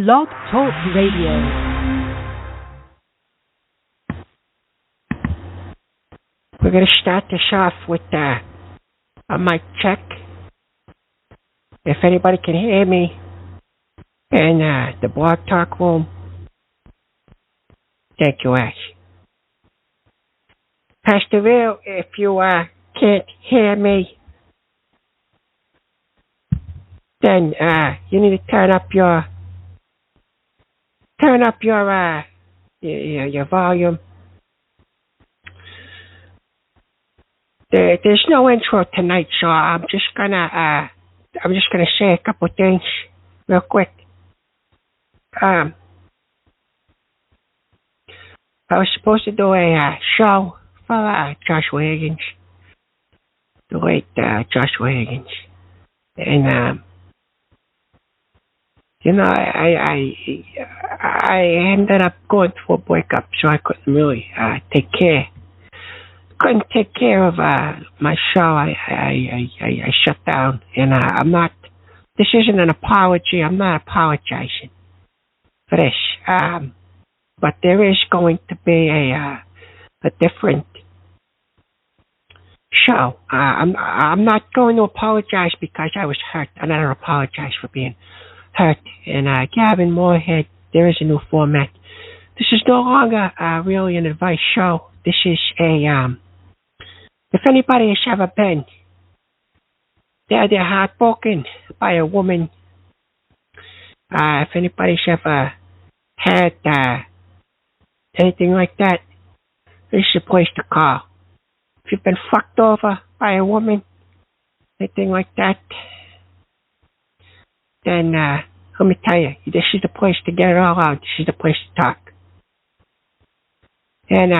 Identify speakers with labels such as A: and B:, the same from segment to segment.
A: Blog Talk Radio.
B: We're going to start this off with a mic check. If anybody can hear me in the Blogtalk room, thank you, Ash. Pastoral, if you can't hear me, then you need to turn up your volume. There's no intro tonight, so I'm just gonna say a couple things real quick. I was supposed to do a show for Joshua Higgins, the late Joshua Higgins, and I ended up going through a breakup, so I couldn't really take care of my show. I shut down, and I'm not. This isn't an apology. I'm not apologizing for this. But there is going to be a different show. I'm not going to apologize because I was hurt. I'm not going to apologize for being hurt. And Gavin Moorhead, there is a new format. This is no longer really an advice show. This is if anybody has ever been, they're heartbroken by a woman. If anybody's ever had anything like that, this is a place to call. If you've been fucked over by a woman, anything like that, then let me tell you, this is the place to get it all out. This is the place to talk. And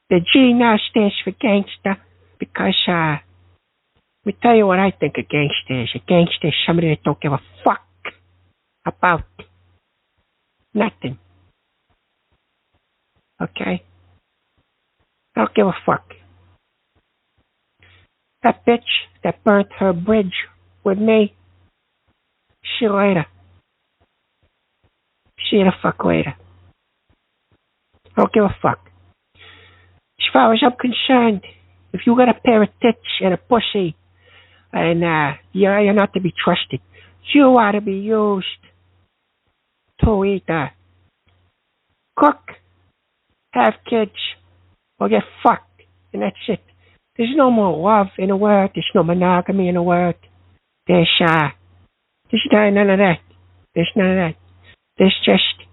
B: the G now stands for Gangster because let me tell you what I think a gangster is. A gangster is somebody that don't give a fuck about nothing. Okay? Don't give a fuck. That bitch that burnt her bridge with me, see you later. See you the fuck later. Don't give a fuck. As far as I'm concerned, if you got a pair of tits and a pussy, and you're not to be trusted, you ought to be used to either cook, have kids, or get fucked, and that's it. There's no more love in the world. There's no monogamy in the world. There's none of that. There's none of that. There's just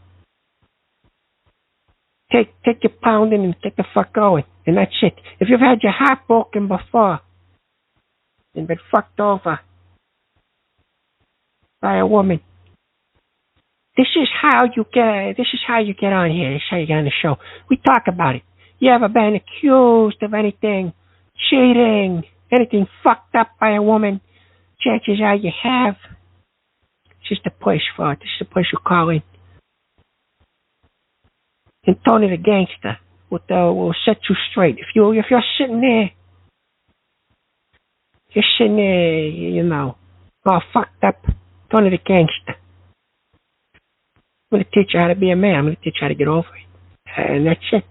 B: take your pounding and get the fuck going, and that's it. If you've had your heart broken before and been fucked over by a woman, this is how you get on here. This is how you get on the show. We talk about it. You ever been accused of anything, cheating, anything fucked up by a woman? Chances are you have. This is the place for it. This is the place you call in. And Tony the Gangster will set you straight. If you're sitting there, all fucked up, Tony the Gangster. I'm going to teach you how to be a man. I'm going to teach you how to get over it. And that's it.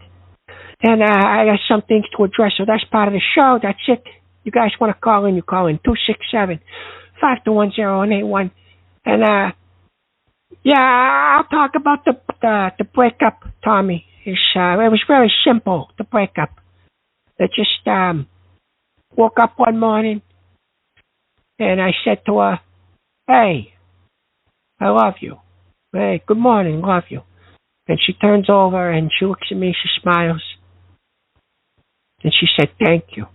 B: And I got some things to address, so that's part of the show. That's it. You guys want to call in, you call in 267-521-0181. And I'll talk about the breakup, Tommy. It was very simple, the breakup. I just woke up one morning and I said to her, "Hey, I love you. Hey, good morning, love you." And she turns over and she looks at me, she smiles. And she said, "Thank you."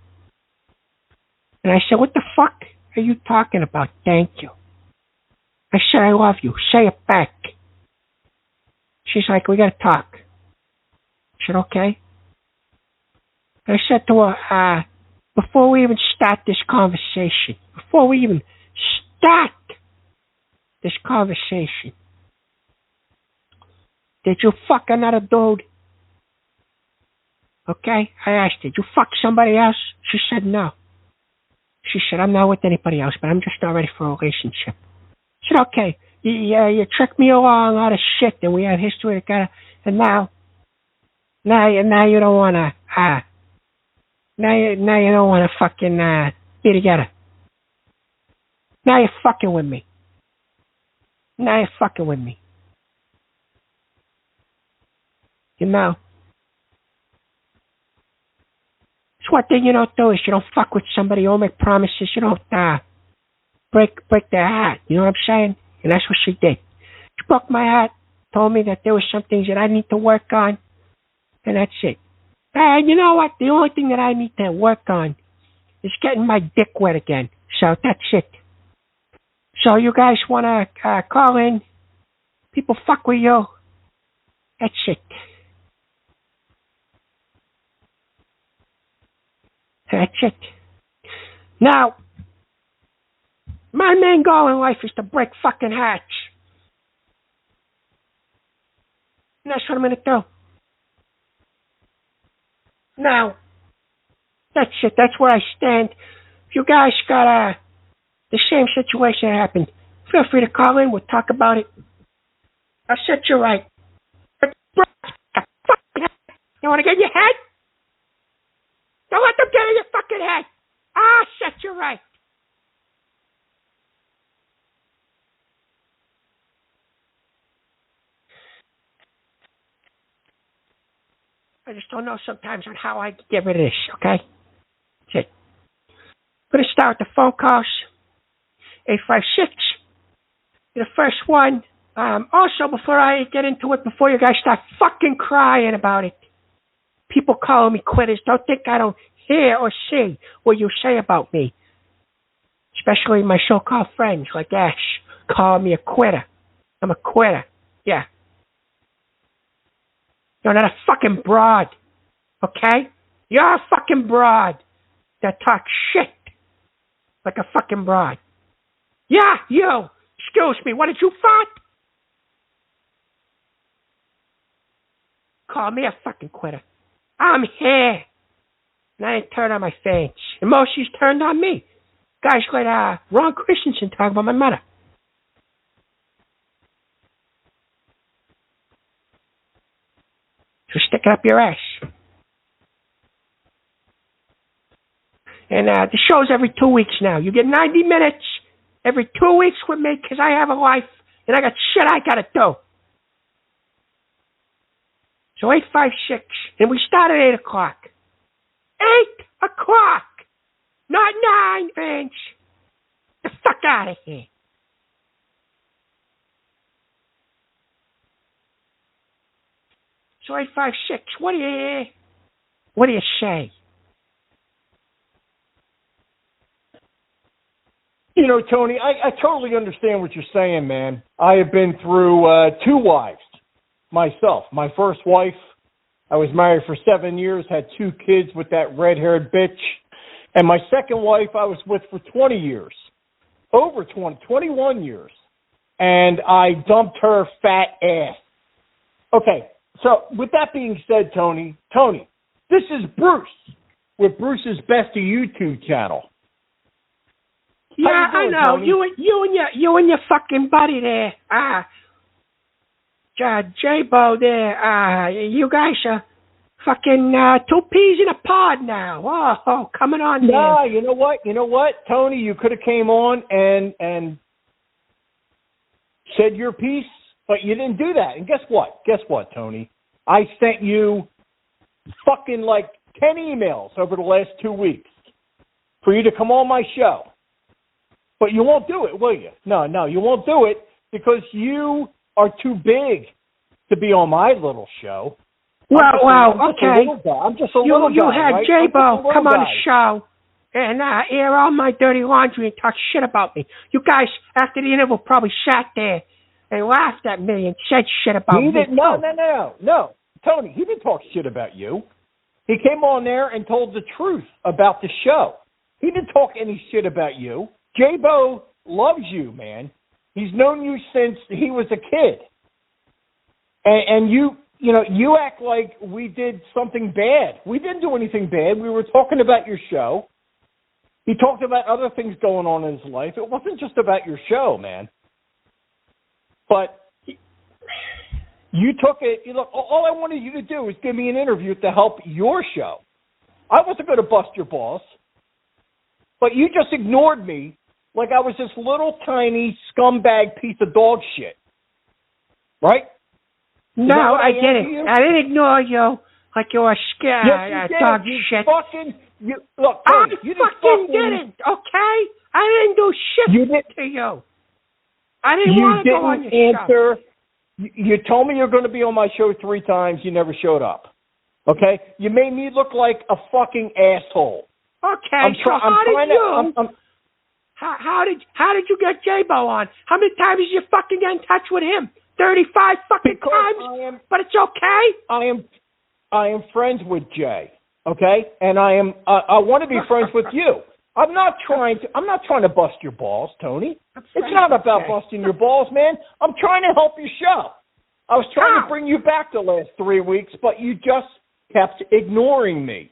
B: And I said, "What the fuck are you talking about, thank you?" I said, "I love you. Say it back." She's like, "We gotta talk." I said, "Okay." I said to her, before we even start this conversation, did you fuck another dude? Okay? I asked her, did you fuck somebody else? She said no. She said, "I'm not with anybody else, but I'm just not ready for a relationship." I said, "Okay, you tricked me along all the shit, and we have history together, and now you don't wanna, now you don't wanna fucking be together. Now you're fucking with me. You know. It's one thing you don't do is you don't fuck with somebody, you don't make promises, you don't break their heart. You know what I'm saying? And that's what she did. She broke my heart, told me that there were some things that I need to work on, and that's it. And you know what? The only thing that I need to work on is getting my dick wet again. So that's it. So you guys want to call in? People fuck with you. That's it. That's it. Now, my main goal in life is to break fucking hearts. And that's what I'm going to do. Now, that's it. That's where I stand. If you guys got the same situation that happened, feel free to call in. We'll talk about it. I'll set you right. You want to get in your head? Don't let them get in your fucking head. I'll set you right. I just don't know sometimes on how I get rid of this, okay? That's it. I'm going to start with the phone calls. 856. The first one. Also, before I get into it, before you guys start fucking crying about it, people calling me quitters. Don't think I don't hear or see what you say about me. Especially my so-called friends like Ash call me a quitter. I'm a quitter. Yeah. You're not a fucking broad. Okay? You're a fucking broad that talks shit like a fucking broad. Yeah, you. Excuse me. What did you fart? Call me a fucking quitter. I'm here. And I didn't turn on my fans. And most of you turned on me. Guys like Ron Christensen talking about my mother. So stick it up your ass. And the show's every 2 weeks now. You get 90 minutes every 2 weeks with me because I have a life and I got shit I got to do. So 856, and we start at 8 o'clock. 8 o'clock! Not 9, Vince. The fuck out of here. So 856, what do you say?
A: You know, Tony, I totally understand what you're saying, man. I have been through 2 wives myself. My first wife, I was married for 7 years, had 2 kids with that red-haired bitch. And my second wife I was with for 20 years. Over 21 years. And I dumped her fat ass. Okay, so with that being said, Tony, this is Bruce with Bruce's Best of YouTube channel.
B: Yeah, I know. Tony? You and your fucking buddy there, Jabo there, you guys are fucking 2 peas in a pod now. Oh, coming on there.
A: Yeah, you know what, Tony, you could have came on and said your piece, but you didn't do that. And guess what, Tony? I sent you fucking like 10 emails over the last 2 weeks for you to come on my show. But you won't do it, will you? No, you won't do it because you are too big to be on my little show.
B: Okay.
A: I'm just a little guy.
B: You had
A: right?
B: Jabo come on the show and air all my dirty laundry and talk shit about me. You guys, after the interview, probably sat there and laughed at me and said shit about me.
A: No. Tony, he didn't talk shit about you. He came on there and told the truth about the show. He didn't talk any shit about you. Jabo loves you, man. He's known you since he was a kid. And you act like we did something bad. We didn't do anything bad. We were talking about your show. He talked about other things going on in his life. It wasn't just about your show, man. But you took it. Look, all I wanted you to do was give me an interview to help your show. I wasn't going to bust your balls, but you just ignored me like I was this little tiny scumbag piece of dog shit. Right?
B: No, I didn't. I didn't ignore you like you were scared.
A: Yes, you
B: dog
A: did.
B: shit.
A: Look, Tony, you
B: didn't. Okay, I didn't do shit to you. I didn't want to go on your show. You told me you're going to be on my show 3 times. You never showed up. Okay? You made me look like a fucking asshole. Okay, how did you get Jabo on? How many times did you fucking get in touch with him? 35 fucking times. But it's okay.
A: I am friends with Jay. Okay? And I want to be friends with you. I'm not trying to bust your balls, Tony. It's not about busting your balls, man. I'm trying to help your show. I was trying to bring you back the last 3 weeks, but you just kept ignoring me.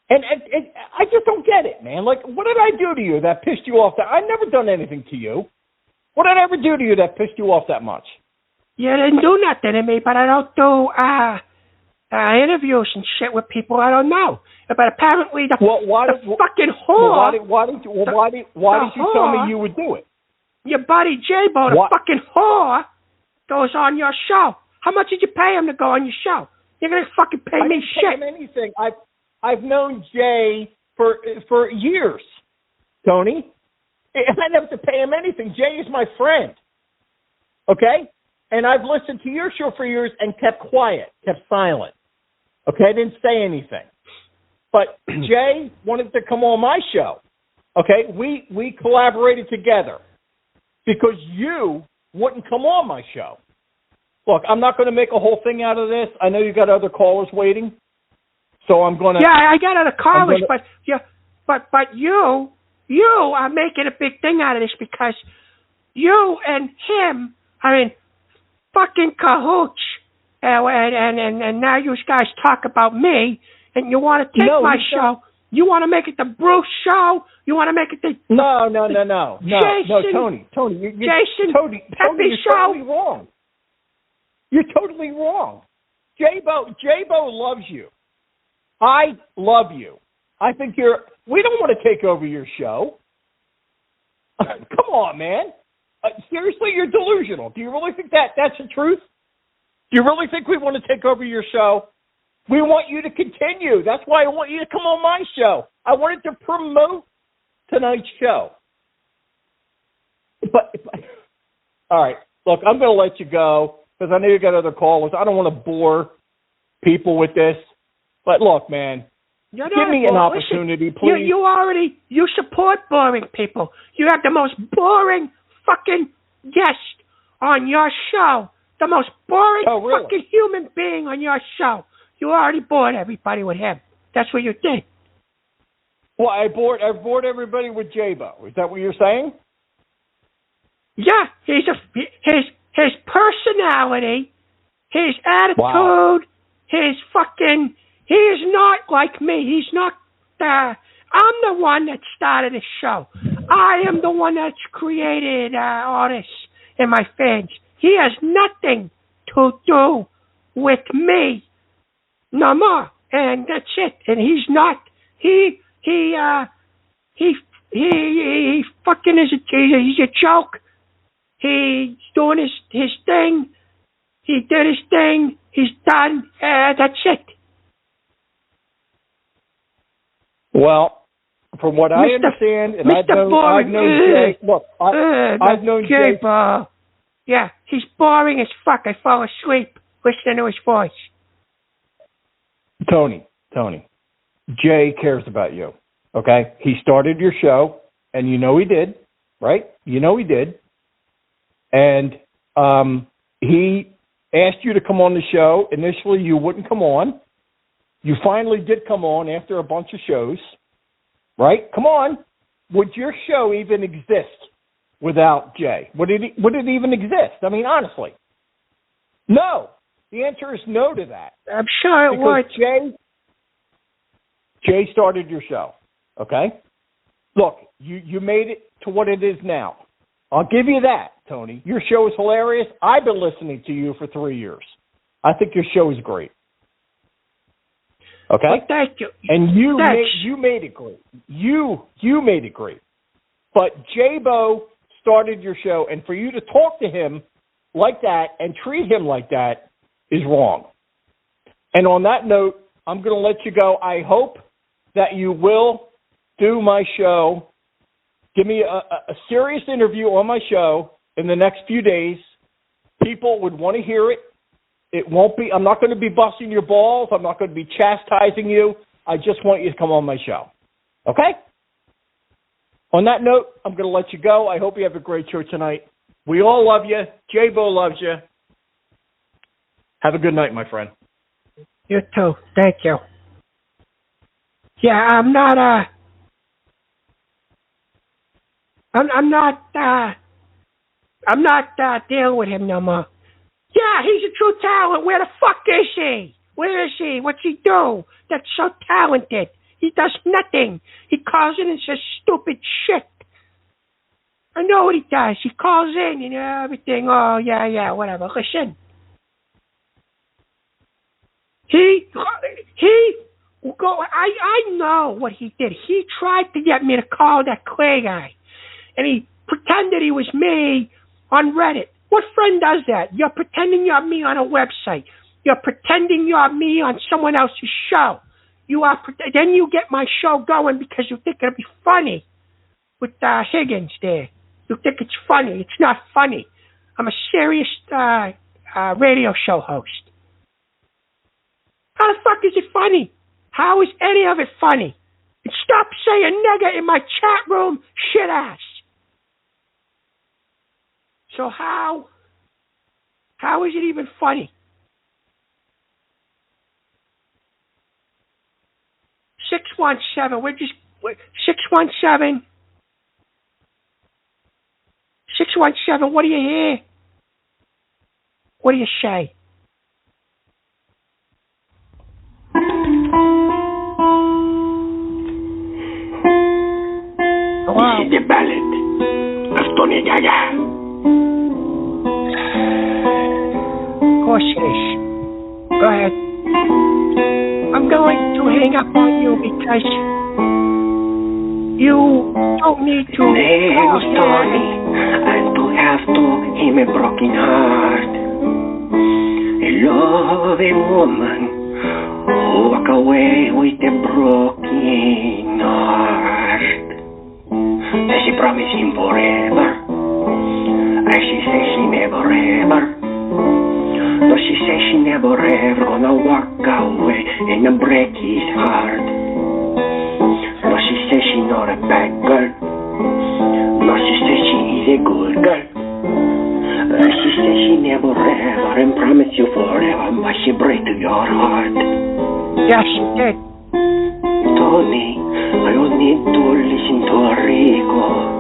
A: And I just don't get it, man. Like, what did I do to you that pissed you off? I've never done anything to you. What did I ever do to you that pissed you off that much?
B: You didn't do nothing to me, but I don't do interviews and shit with people I don't know. But apparently the fucking whore.
A: Why did you tell me you would do it?
B: Your buddy Jabo, the fucking whore, goes on your show. How much did you pay him to go on your show? You're gonna fucking pay me shit.
A: I didn't pay him anything. I've known Jay for years, Tony. I didn't have to pay him anything. Jay is my friend. Okay? And I've listened to your show for years and kept quiet, kept silent. Okay? I didn't say anything. But Jay wanted to come on my show. Okay? We collaborated together because you wouldn't come on my show. Look, I'm not going to make a whole thing out of this. I know you got other callers waiting. So I'm going to...
B: Yeah, I got other callers, but you are making a big thing out of this because you and him are in fucking cahoots. And now you guys talk about me, and you want to take my show. You want to make it the Bruce show. You want to make it the...
A: No,
B: Jason,
A: Tony,
B: Jason
A: Pepe
B: you're
A: show. Totally wrong. You're totally wrong. Jabo loves you. I love you. I think we don't want to take over your show. Come on, man. Seriously, you're delusional. Do you really think that's the truth? Do you really think we want to take over your show? We want you to continue. That's why I want you to come on my show. I wanted to promote tonight's show. But all right, look, I'm going to let you go because I know you got other callers. I don't want to bore people with this. But look, man, give me an opportunity, please.
B: You support boring people. You have the most boring fucking guest on your show. The most boring fucking human being on your show. You already bored everybody with him. That's what you did.
A: Well, I bored everybody with Jabo. Is that what you're saying?
B: Yeah, his personality, his attitude, his fucking... He is not like me. He's not... I'm the one that started the show. I am the one that's created all this and my fans. He has nothing to do with me no more. And that's it. And he's not... He fucking is he's a joke. He's doing his thing. He did his thing. He's done. That's it.
A: Well, from what I understand, and I've known Jay. Look, I've known Jay.
B: Yeah, he's boring as fuck. I fall asleep listening to his voice.
A: Tony, Jay cares about you. Okay, he started your show, and you know he did, right? You know he did, and he asked you to come on the show. Initially, you wouldn't come on. You finally did come on after a bunch of shows, right? Come on. Would your show even exist without Jay? Would it even exist? I mean, honestly. No. The answer is no to that.
B: I'm sure it would.
A: Jay started your show, okay? Look, you made it to what it is now. I'll give you that, Tony. Your show is hilarious. I've been listening to you for 3 years. I think your show is great. Okay?
B: Well, thank you.
A: And you made it great. You made it great. But Jabo started your show, and for you to talk to him like that and treat him like that is wrong. And on that note, I'm going to let you go. I hope that you will do my show. Give me a serious interview on my show in the next few days. People would want to hear it. It won't be, I'm not going to be busting your balls. I'm not going to be chastising you. I just want you to come on my show. Okay? On that note, I'm going to let you go. I hope you have a great show tonight. We all love you. Jabo loves you. Have a good night, my friend.
B: You too. Thank you. Yeah, I'm not dealing with him no more. Yeah, he's a true talent. Where the fuck is he? Where is he? What's he do? That's so talented. He does nothing. He calls in and says stupid shit. I know what he does. He calls in and everything. Oh, yeah, whatever. Listen. I know what he did. He tried to get me to call that Clay guy. And he pretended he was me on Reddit. What friend does that? You're pretending you're me on a website. You're pretending you're me on someone else's show. Then you get my show going because you think it'll be funny with Higgins there. You think it's funny. It's not funny. I'm a serious radio show host. How the fuck is it funny? How is any of it funny? And stop saying nigga in my chat room, shit ass. So how is it even funny? 617, 617. 617, what do you hear? What do you say?
C: This is the ballad of Tony Gaga.
B: Of course it is. Go ahead. I'm going to hang up on you because you don't need to.
C: Name's Tony, and to have to him a broken heart. A loving woman who walk away with a broken heart. Does she promise him forever? And she says she never ever. Does she say she never ever gonna walk away and break his heart? Does she say she not a bad girl? Does she say she is a good girl? She says she never ever and promise you forever, but she break your heart.
B: Yes, she did.
C: Tony, I don't need to listen to Rico.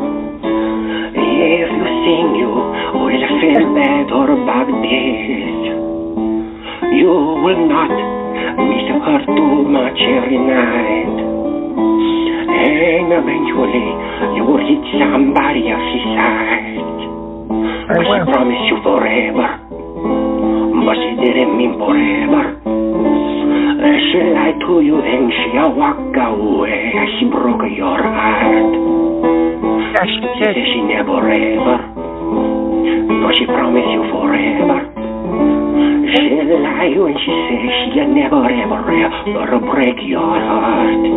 C: If you sing, you will feel bad or about this. You will not miss her too much every night. And eventually, you will hit somebody else's side. But she promised you forever, but she didn't mean forever. She lied to you and she walked away. She broke your heart. She said she never ever, but she promised you forever. She lied when she said she never ever break your heart.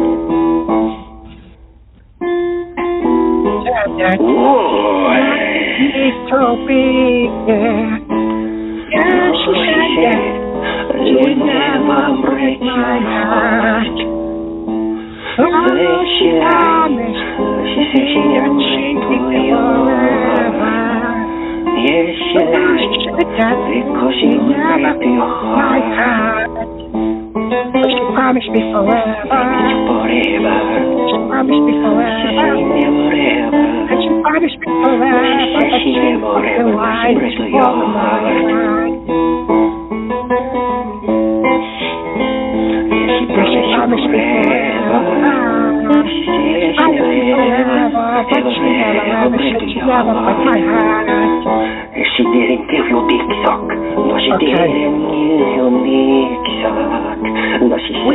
C: She said you would never break your heart. But she lied. She said she never break your heart. Yes, she lied because she would break your heart.
B: She promised me forever.
C: Forever.
B: She promised me forever.
C: She said never ever.
B: And she promised me forever.
C: She said she never ever break your heart. She promised me forever. She said she never ever break your heart.
B: We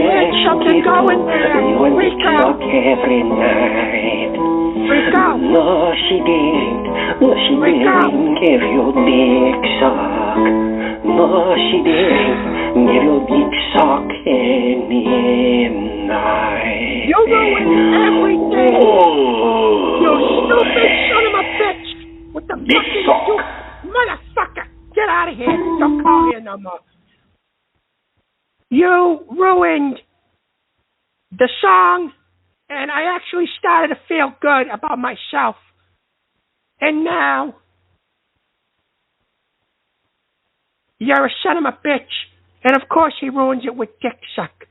B: had something going there. Freak out.
C: Every night.
B: Freak out.
C: No, she didn't. No, she didn't give you dick suck. No, she didn't give you dick suck any night.
B: You ruined everything. You stupid son of a bitch. What the fuck did you do? Motherfucker. Get out of here. Don't call here no more. You ruined the song, and I actually started to feel good about myself. And now, you're a son of a bitch. And of course he ruins it with dick suck.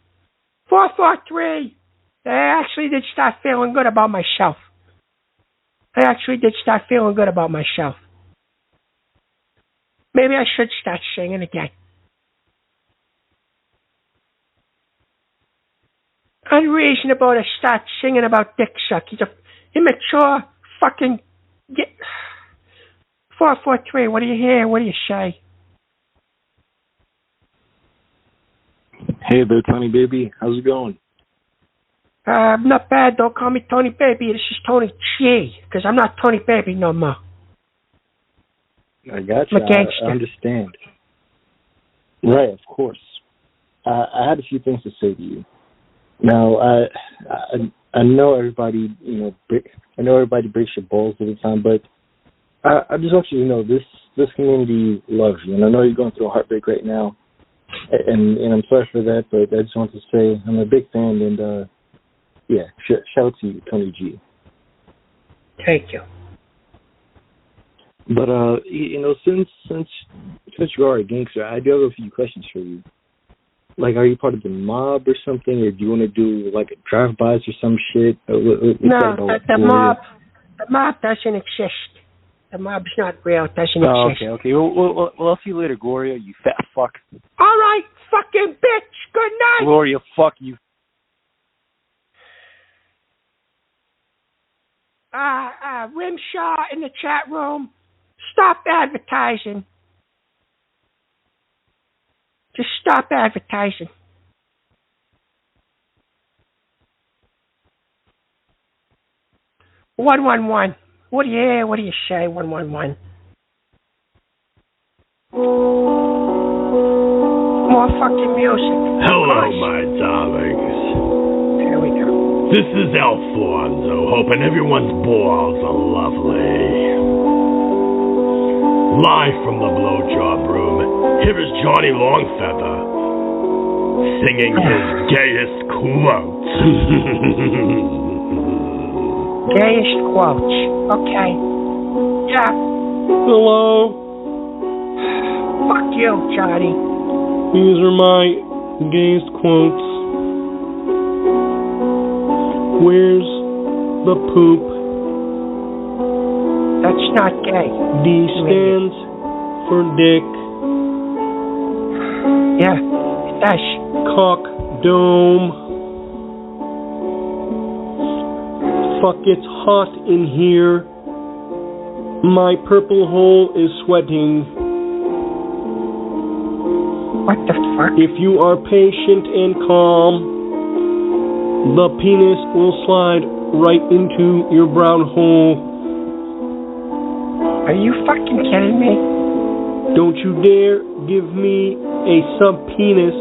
B: 443, I actually did start feeling good about myself. Maybe I should start singing again. Unreasonable to start singing about dick suck. He's a immature fucking... 443, what do you hear? What do you say?
D: Hey there, Tony Baby. How's it going?
B: Not bad. Don't call me Tony Baby. This is Tony G. Because I'm not Tony Baby no more.
D: I got you.
B: I'm a gangster.
D: I understand. Right, of course. I had a few things to say to you. Now, I know everybody, I know everybody breaks your balls all the time, but I just want you to know this community loves you, and I know you're going through a heartbreak right now, and I'm sorry for that, but I just want to say I'm a big fan, and shout out to you, Tony G.
B: Thank you.
D: But since you are a gangster, I do have a few questions for you. Like, are you part of the mob or something, or do you want to do like a drive-bys or some shit?
B: No, the mob doesn't exist. The mob's not real. It doesn't exist.
D: Okay. Well, I'll see you later, Gloria, you fat fuck.
B: All right, fucking bitch. Good night.
D: Gloria, fuck you.
B: Rimshaw in the chat room. Stop advertising. Just stop advertising. $111. What do you say? $111. More fucking music.
E: Hello, my darlings.
B: Here we go.
E: This is Alfonso, hoping everyone's balls are lovely. Live from the blowjob room, here is Johnny Longfeather, singing his gayest quotes.
B: Gayest quotes. Okay. Yeah.
F: Hello.
B: Fuck you, Johnny.
F: These are my gayest quotes. Where's the poop?
B: That's not gay.
F: D stands for dick.
B: Yeah, it does.
F: Cock dome. Fuck, it's hot in here. My purple hole is sweating.
B: What the fuck?
F: If you are patient and calm, the penis will slide right into your brown hole.
B: Are you fucking kidding me?
F: Don't you dare give me a sub-penis.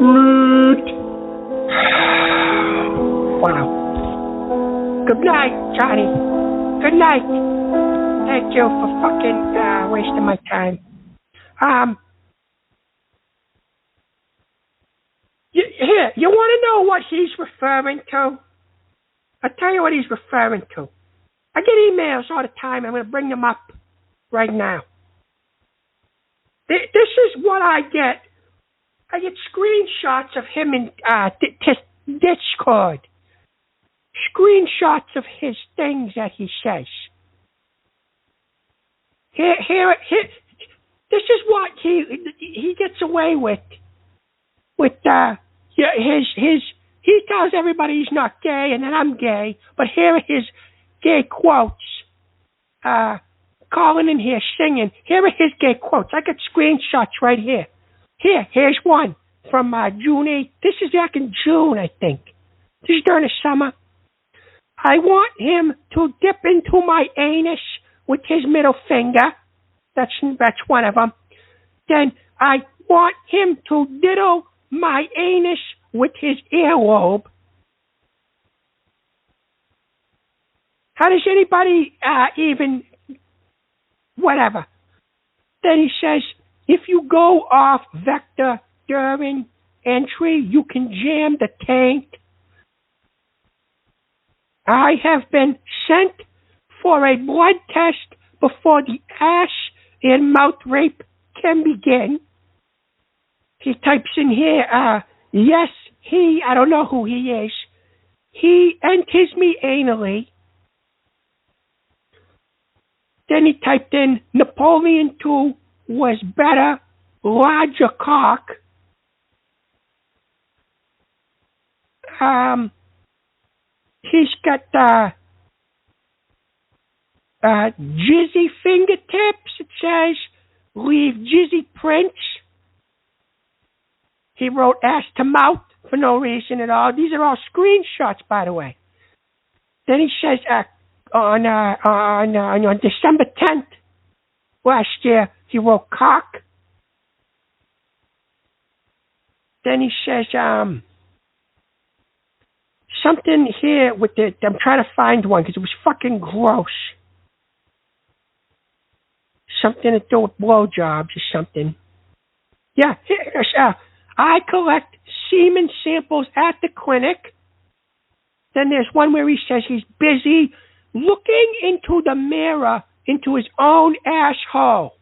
F: Root.
B: Wow. Good night, Johnny. Good night. Thank you for fucking wasting my time. Here, you want to know what he's referring to? I'll tell you what he's referring to. I get emails all the time. I'm going to bring them up right now. This is what I get. I get screenshots of him in Discord. Screenshots of his things that he says. Here. This is what he gets away with. He tells everybody he's not gay, and then I'm gay. But here are his gay quotes. calling in here singing. Here are his gay quotes. I got screenshots right here. Here's one from June 8th. This is back in June, I think. This is during the summer. I want him to dip into my anus with his middle finger. That's one of them. Then I want him to diddle my anus with his earlobe. How does anybody even... Whatever. Then he says, if you go off vector during entry, you can jam the tank. I have been sent for a blood test before the ass and mouth rape can begin. He types in here, yes, I don't know who he is. He enters me anally. Then he typed in, Napoleon II was better, larger cock. He's got jizzy fingertips, it says. Leave jizzy prints. He wrote ass to mouth for no reason at all. These are all screenshots, by the way. Then he says, on December 10th last year, he wrote cock. Then he says, something here with the... I'm trying to find one because it was fucking gross. Something to do with blowjobs or something. Yeah, here's, I collect semen samples at the clinic. Then there's one where he says he's busy looking into the mirror into his own asshole.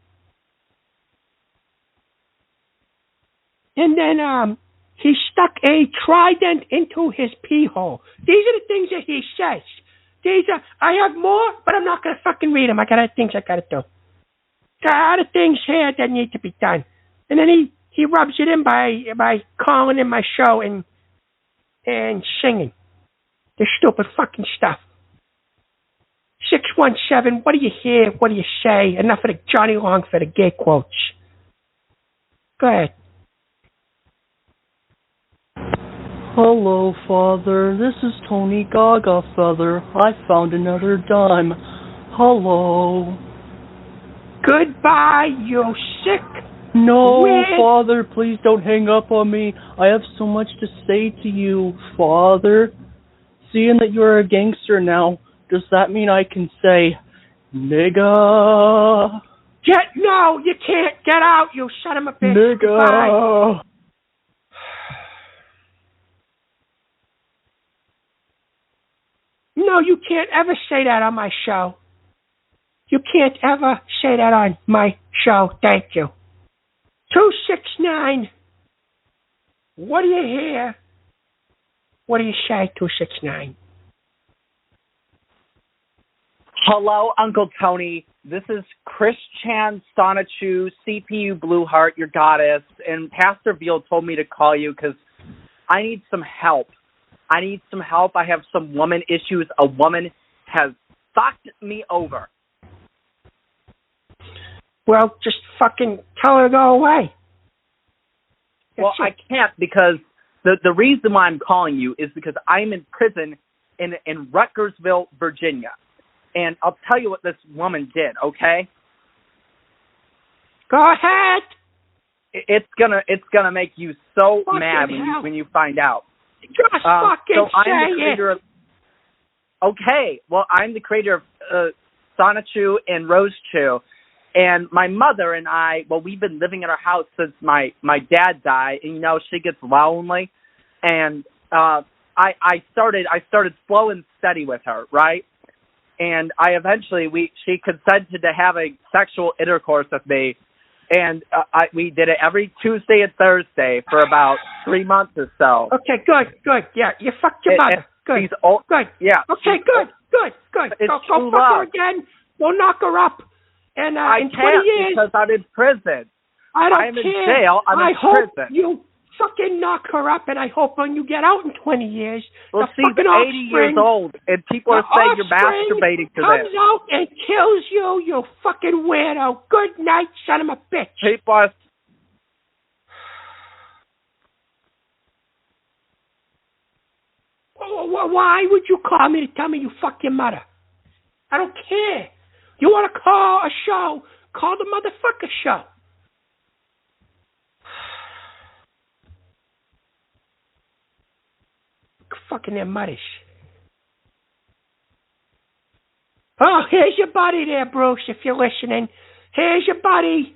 B: And then he stuck a trident into his pee hole. These are the things that he says. I have more, but I'm not going to fucking read them. I got other things I got to do. There are other things here that need to be done. And then he rubs it in by calling in my show and singing the stupid fucking stuff. 617, what do you hear? What do you say? Enough of the Johnny Longford, the gay quotes. Go ahead.
G: Hello, Father. This is Tony Gaga, Father. I found another dime. Hello.
B: Goodbye, you sick...
G: No, Father, please don't hang up on me. I have so much to say to you, Father. Seeing that you're a gangster now, does that mean I can say, nigga?
B: No, you can't. Get out, you son of a bitch.
G: Nigga.
B: Bye. No, you can't ever say that on my show. You can't ever say that on my show. Thank you. 269. What do you hear? What do you say, 269?
H: Hello, Uncle Tony. This is Christian Sonichu, CPU Blueheart, your goddess, and Pastor Veal told me to call you because I need some help. I have some woman issues. A woman has fucked me over.
B: Well, just fucking tell her to go away.
H: Well, I can't because the reason why I'm calling you is because I'm in prison in Rutgersville, Virginia. And I'll tell you what this woman did, okay?
B: Go ahead.
H: It's gonna make you so mad when you find out.
B: Just fucking say it.
H: Okay, well, I'm the creator of Sonichu and Rose Chew. And my mother and I, we've been living in our house since my dad died. And, she gets lonely. And I started slow and steady with her, right? And she consented to having sexual intercourse with me. And we did it every Tuesday and Thursday for about 3 months or so.
B: Okay, good. Yeah, you fucked your mother. Good. Good.
H: Yeah.
B: Okay, good. Go fuck her again. Go knock her up. And
H: I
B: in 20
H: can't
B: years,
H: because I'm in prison.
B: I don't
H: I'm
B: care.
H: in jail. I'm in prison.
B: You fucking knock her up, and I hope when you get out in 20 years,
H: well,
B: the
H: she's
B: fucking
H: 80 years old, and people are saying you're masturbating to
B: comes
H: them.
B: out and kills you, you fucking weirdo. Good night, son of a bitch.
H: People are...
B: Why would you call me to tell me you fuck your mother? I don't care. You want to call a show, call the motherfucker show. Fucking their mothers. Oh, here's your buddy there, Bruce, if you're listening. Here's your buddy.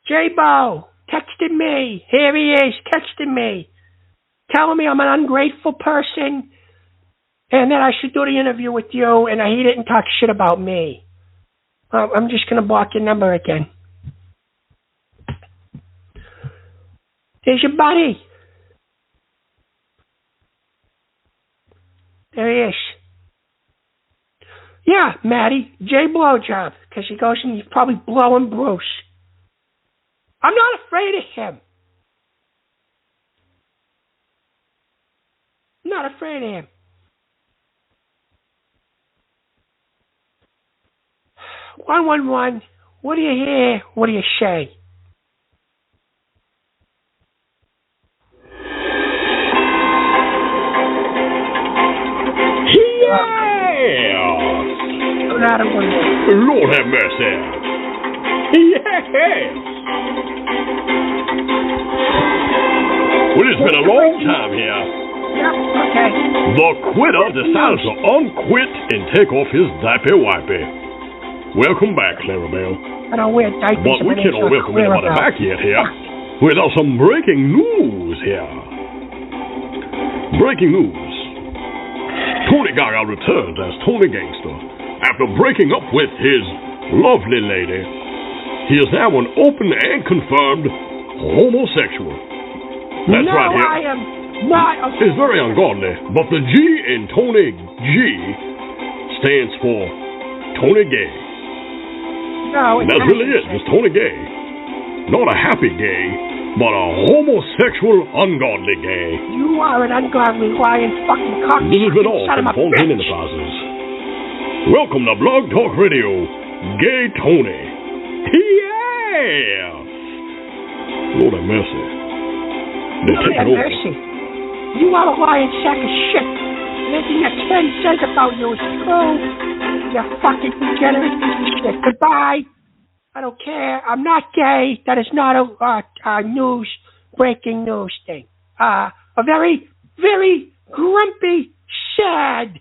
B: Jabo texted me. Here he is, texting me. Telling me I'm an ungrateful person and that I should do the interview with you, and he didn't talk shit about me. I'm just going to block your number again. There's your buddy. There he is. Yeah, Maddie, J Blowjob, because he goes and he's probably blowing Bruce. I'm not afraid of him. Not afraid of him. "111, what do you hear? What do you say?"
E: Lord have mercy. Yes. Well, it's been a long time here.
B: Yep, okay.
E: The quitter decided to unquit and take off his diaper-wipey. Welcome back, Clarabelle.
B: I don't wear diapers.
E: But we cannot welcome anybody back yet here. Without some breaking news here. Breaking news. Tony Gaga returns as Tony Gangster. After breaking up with his lovely lady, he is now an open and confirmed homosexual. That's
B: no,
E: right here.
B: I am not.
E: It's very ungodly, but the G in Tony G stands for Tony Gay.
B: No,
E: That's really it. It's Tony Gay. Not a happy gay, but a homosexual, ungodly gay.
B: You are an ungodly, lying fucking cock.
E: This has been all from Confronting Enterprises. Welcome to Blog Talk Radio, Gay Tony. Yes! Lord have mercy. They're taking over.
B: Mercy. You are a lying sack of shit. Anything that Ken says about you is true. You fucking degenerate piece of shit. Goodbye. I don't care. I'm not gay. That is not a breaking news thing. A very, very grumpy, sad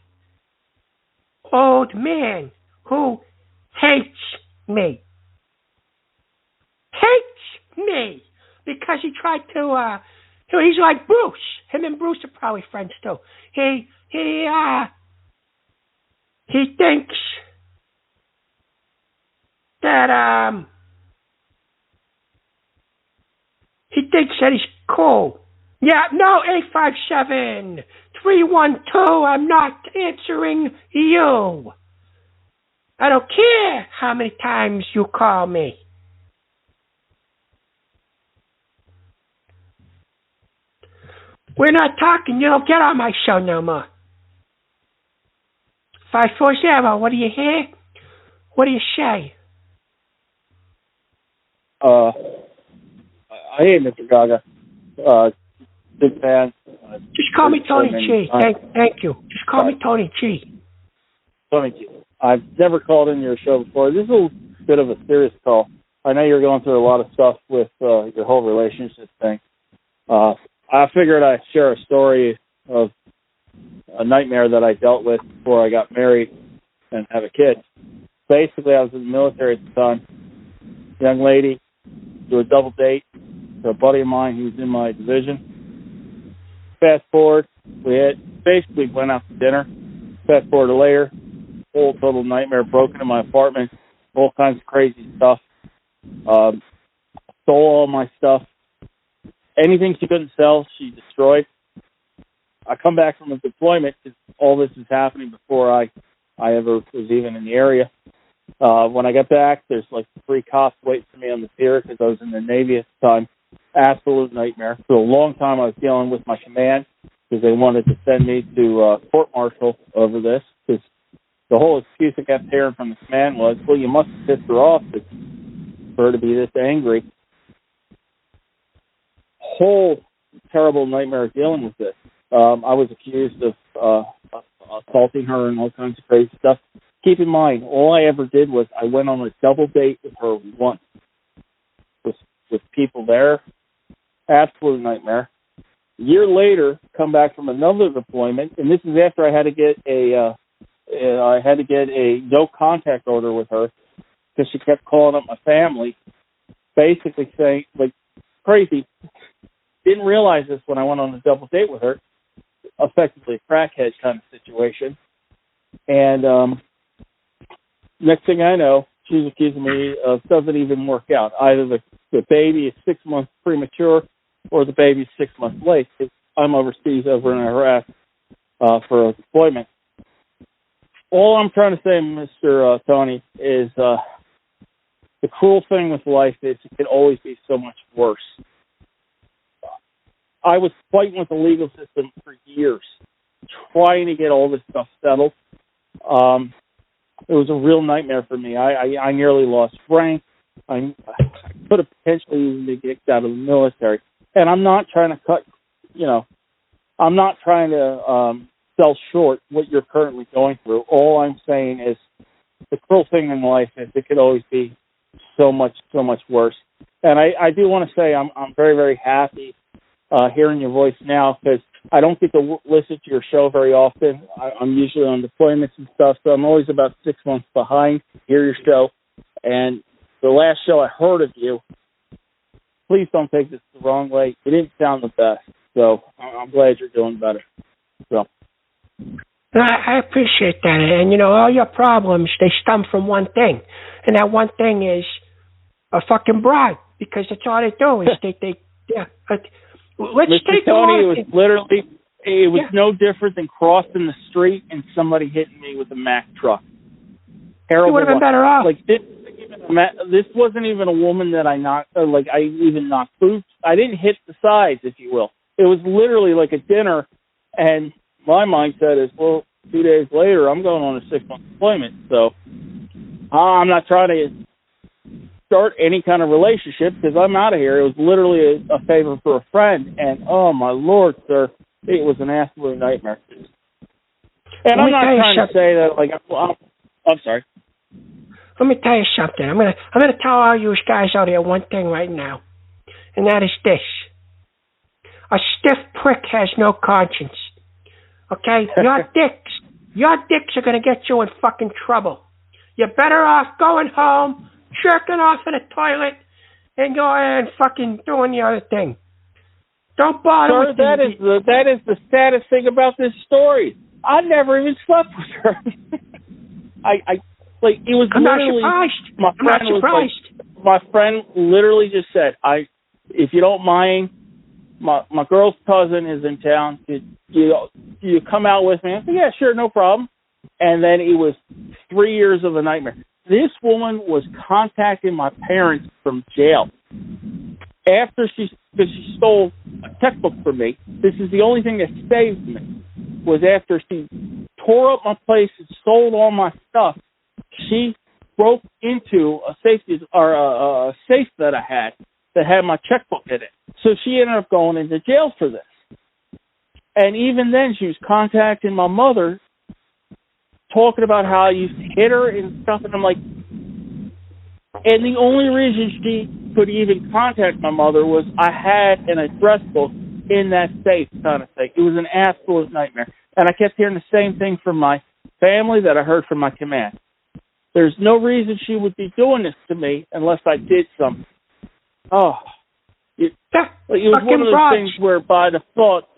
B: old man who hates me. Hates me because he tried to. He's like Bruce. Him and Bruce are probably friends too. He thinks that he's cool. Yeah, no, 857-312. I'm not answering you. I don't care how many times you call me. We're not talking. You don't get on my show no more. 540, what do you hear? What do you say?
I: I hate Mr. Gaga. Big fan.
B: Just call me Tony G. Thank you. Just call me Tony G.
I: Tony G. I've never called in your show before. This is a bit of a serious call. I know you're going through a lot of stuff with your whole relationship thing. I figured I'd share a story of a nightmare that I dealt with before I got married and have a kid. Basically, I was in the military at the time. Young lady, do a double date to a buddy of mine who was in my division. Fast forward, we basically went out to dinner. Fast forward to later, whole total nightmare, broken in my apartment, all kinds of crazy stuff. Stole all my stuff. Anything she couldn't sell, she destroyed. I come back from a deployment because all this is happening before I ever was even in the area. When I get back, there's like 3 cops waiting for me on the pier because I was in the Navy at the time. absolute nightmare. For a long time, I was dealing with my command because they wanted to send me to court-martial over this. Because the whole excuse I kept hearing from the command was, well, you must have pissed her off for her to be this angry. Whole terrible nightmare of dealing with this. I was accused of assaulting her and all kinds of crazy stuff. Keep in mind, all I ever did was I went on a double date with her once. With people there. Absolute nightmare. A year later, come back from another deployment, and this is after I had to get a no contact order with her because she kept calling up my family, basically saying, like, crazy. Didn't realize this when I went on a double date with her. Effectively a crackhead kind of situation. And next thing I know, she's accusing me of doesn't even work out. Either the baby is 6 months premature or the baby is 6 months late. I'm overseas over in Iraq for a deployment. All I'm trying to say, Mr. Tony, is the cruel thing with life is it can always be so much worse. I was fighting with the legal system for years, trying to get all this stuff settled. It was a real nightmare for me. I nearly lost rank. I could have potentially even been kicked out of the military. And I'm not trying to I'm not trying to sell short what you're currently going through. All I'm saying is the cruel thing in life is it could always be so much worse. And I do want to say I'm very, very happy hearing your voice now because I don't get to listen to your show very often. I'm usually on deployments and stuff, so I'm always about 6 months behind to hear your show. And the last show I heard of you, please don't take this the wrong way. You didn't sound the best, so I'm glad you're doing better. So
B: I appreciate that. And, all your problems, they stem from one thing. And that one thing is a fucking bribe, because that's all they do is let's
I: Mr.
B: take
I: Tony, it was no different than crossing the street and somebody hitting me with a Mack truck. Terrible.
B: You would have been better off.
I: Like this wasn't even a woman that I knocked. I even knocked boots. I didn't hit the sides, if you will. It was literally like a dinner, and my mindset is, well, 2 days later, I'm going on a 6-month deployment, so I'm not trying to start any kind of relationship because I'm out of here. It was literally a favor for a friend, and oh my Lord, sir, it was an absolute nightmare. And I'm not trying to say that I'm sorry.
B: Let me tell you something. I'm gonna tell all you guys out here one thing right now, and that is this: a stiff prick has no conscience. Okay, your dicks are gonna get you in fucking trouble. You're better off going home, jerking off in a toilet, and going and fucking doing the other thing. Don't bother with
I: that is the saddest thing about this story. I never even slept with her. It was
B: I'm
I: literally.
B: not surprised.
I: My friend literally just said, if you don't mind, my girl's cousin is in town. You come out with me? I said, yeah, sure, no problem. And then it was 3 years of a nightmare. This woman was contacting my parents from jail after she stole a checkbook from me. This is the only thing that saved me, was after she tore up my place and sold all my stuff. She broke into a safe that I had that had my checkbook in it. So she ended up going into jail for this. And even then, she was contacting my mother, talking about how I used to hit her and stuff. And I'm like, and the only reason she could even contact my mother was I had an address book in that safe kind of thing. It was an absolute nightmare. And I kept hearing the same thing from my family that I heard from my command. There's no reason she would be doing this to me unless I did something. Oh, it was one of those things where by default.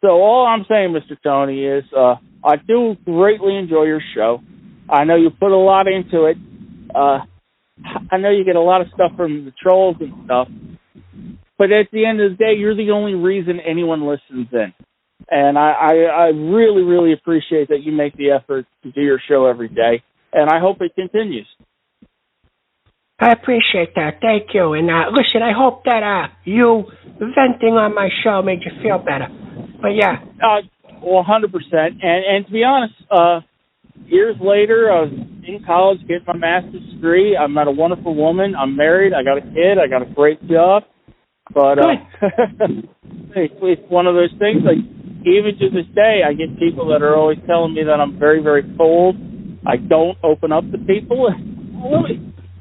I: So all I'm saying, Mr. Tony, is I do greatly enjoy your show. I know you put a lot into it. I know you get a lot of stuff from the trolls and stuff. But at the end of the day, you're the only reason anyone listens in. And I really, really appreciate that you make the effort to do your show every day. And I hope it continues.
B: I appreciate that. Thank you. And listen, I hope that you venting on my show made you feel better. But yeah.
I: Well, 100%. And to be honest, years later, I was in college getting my master's degree. I met a wonderful woman. I'm married. I got a kid. I got a great job. But it's one of those things. Like, even to this day, I get people that are always telling me that I'm very, very cold. I don't open up to people. Well,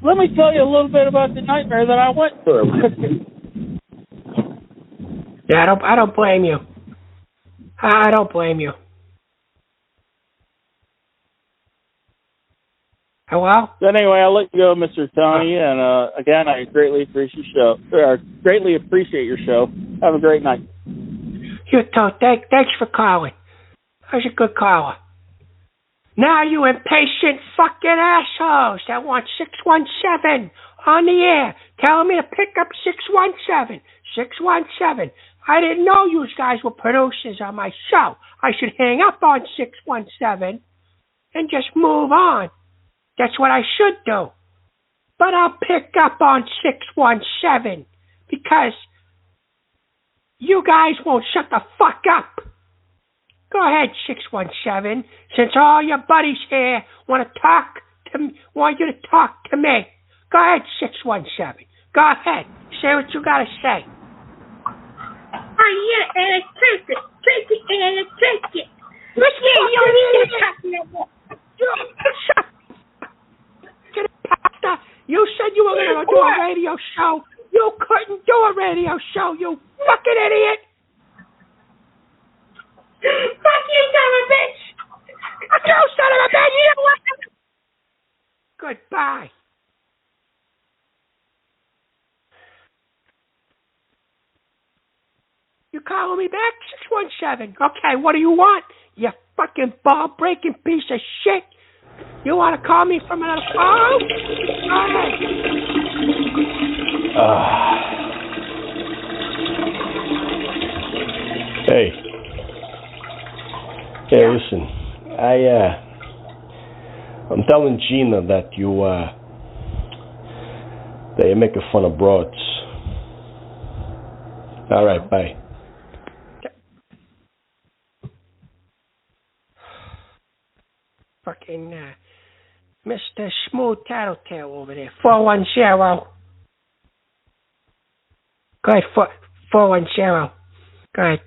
I: let me tell you a little bit about the nightmare that I went through.
B: Yeah, I don't blame you. I don't blame you. Hello?
I: Anyway, I'll let you go, Mr. Tony. And again, I greatly appreciate your show. Have a great night.
B: You too. Thanks for calling. That was a good caller. Now, you impatient fucking assholes that want 617 on the air, telling me to pick up 617. 617. I didn't know you guys were producers on my show. I should hang up on 617 and just move on. That's what I should do. But I'll pick up on 617 because you guys won't shut the fuck up. Go ahead, 617. Since all your buddies here want you to talk to me. Go ahead, 617. Go ahead. Say what you gotta say.
J: Oh yeah, and I take it, and I take it. Listen, you need to talk no more.
B: You said you were going to do a radio show. You couldn't do a radio show, you fucking idiot.
J: Fuck you, son of a bitch.
B: Fuck you, son of a bitch. You know what? Goodbye. You calling me back? 617. Okay, what do you want? You fucking ball-breaking piece of shit. You want to call me from another phone? Go
F: ahead. Hey, listen. I'm telling Gina that you're making fun of broads. All right, bye.
B: Fucking Mr. Smooth Tattletale over there. 410. Go ahead, 410. Go ahead.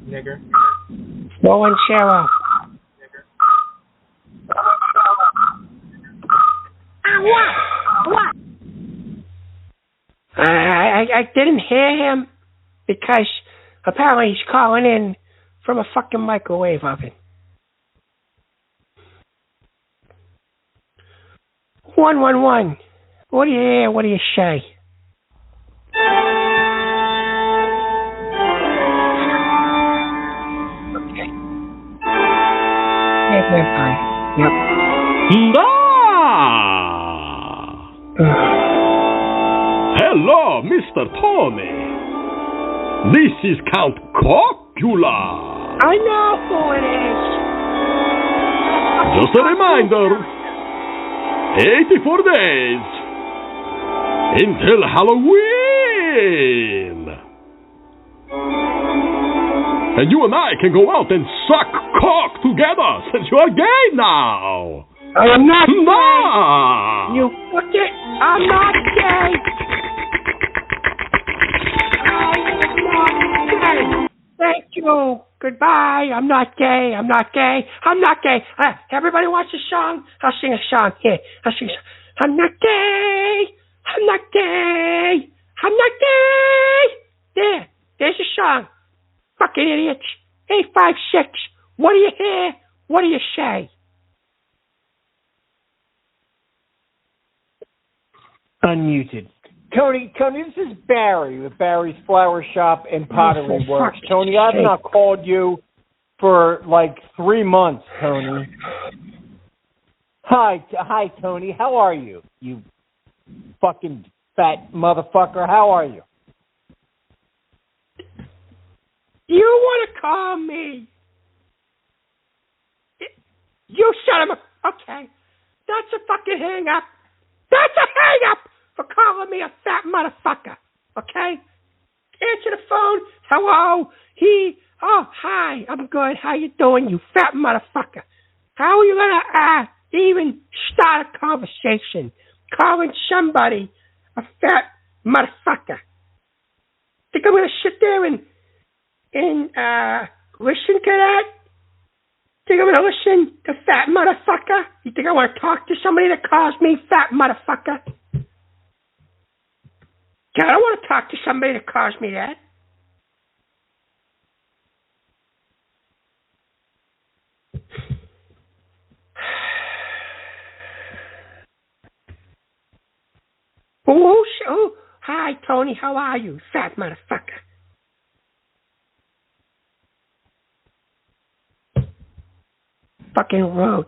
B: Nigger. 410. What? I didn't hear him because apparently he's calling in from a fucking microwave oven. 111. What do you hear? What do you say? Okay. Yep.
E: Hello, Mr. Tony. This is Count Cocula.
B: I know who it is.
E: Just a reminder, 84 days until Halloween. And you and I can go out and suck cock together since you are gay now.
B: I am not
E: gay.
B: You fuck it. I'm not gay. Thank you. Goodbye. I'm not gay. I'm not gay. Everybody wants a song? I'll sing a song. Here. I'll sing a song. I'm not gay. There's a song. Fucking idiots. 856. What do you hear? What do you say?
A: Unmuted. Tony, this is Barry with Barry's Flower Shop and Pottery Works. Tony, I've not called you for like 3 months, Tony. Hi, Tony. How are you? You fucking fat motherfucker. How are you?
B: You want to call me? You son of a... Okay. That's a fucking hang-up. That's a hang-up for calling me a fat motherfucker. Okay? Answer the phone. Hello? Oh, hi. I'm good. How you doing, you fat motherfucker? How are you going to even start a conversation calling somebody a fat motherfucker? Think I'm going to sit there and listen to that? Think I'm going to listen to fat motherfucker? You think I want to talk to somebody that calls me fat motherfucker? Yeah, I don't want to talk to somebody that calls me that. Oh, hi, Tony. How are you, fat motherfucker? Fucking road.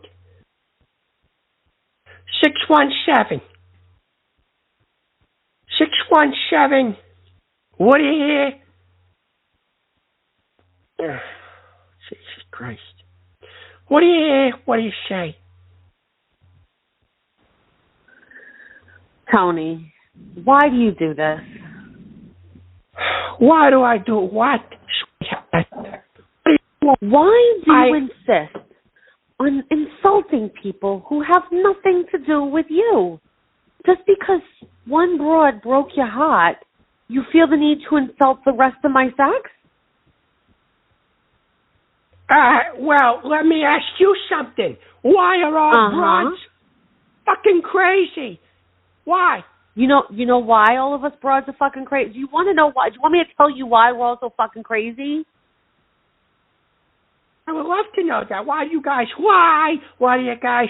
B: 617. 617. What do you hear? Jesus Christ. What do you hear? What do you say?
K: Tony, why do you do this?
B: Why do I do what?
K: Why do you insist on insulting people who have nothing to do with you? Just because one broad broke your heart, you feel the need to insult the rest of my sex?
B: Well, let me ask you something. Why are all broads fucking crazy? Why?
K: You know why all of us broads are fucking crazy? Do you want to know why? Do you want me to tell you why we're all so fucking crazy?
B: I would love to know that. Why do you guys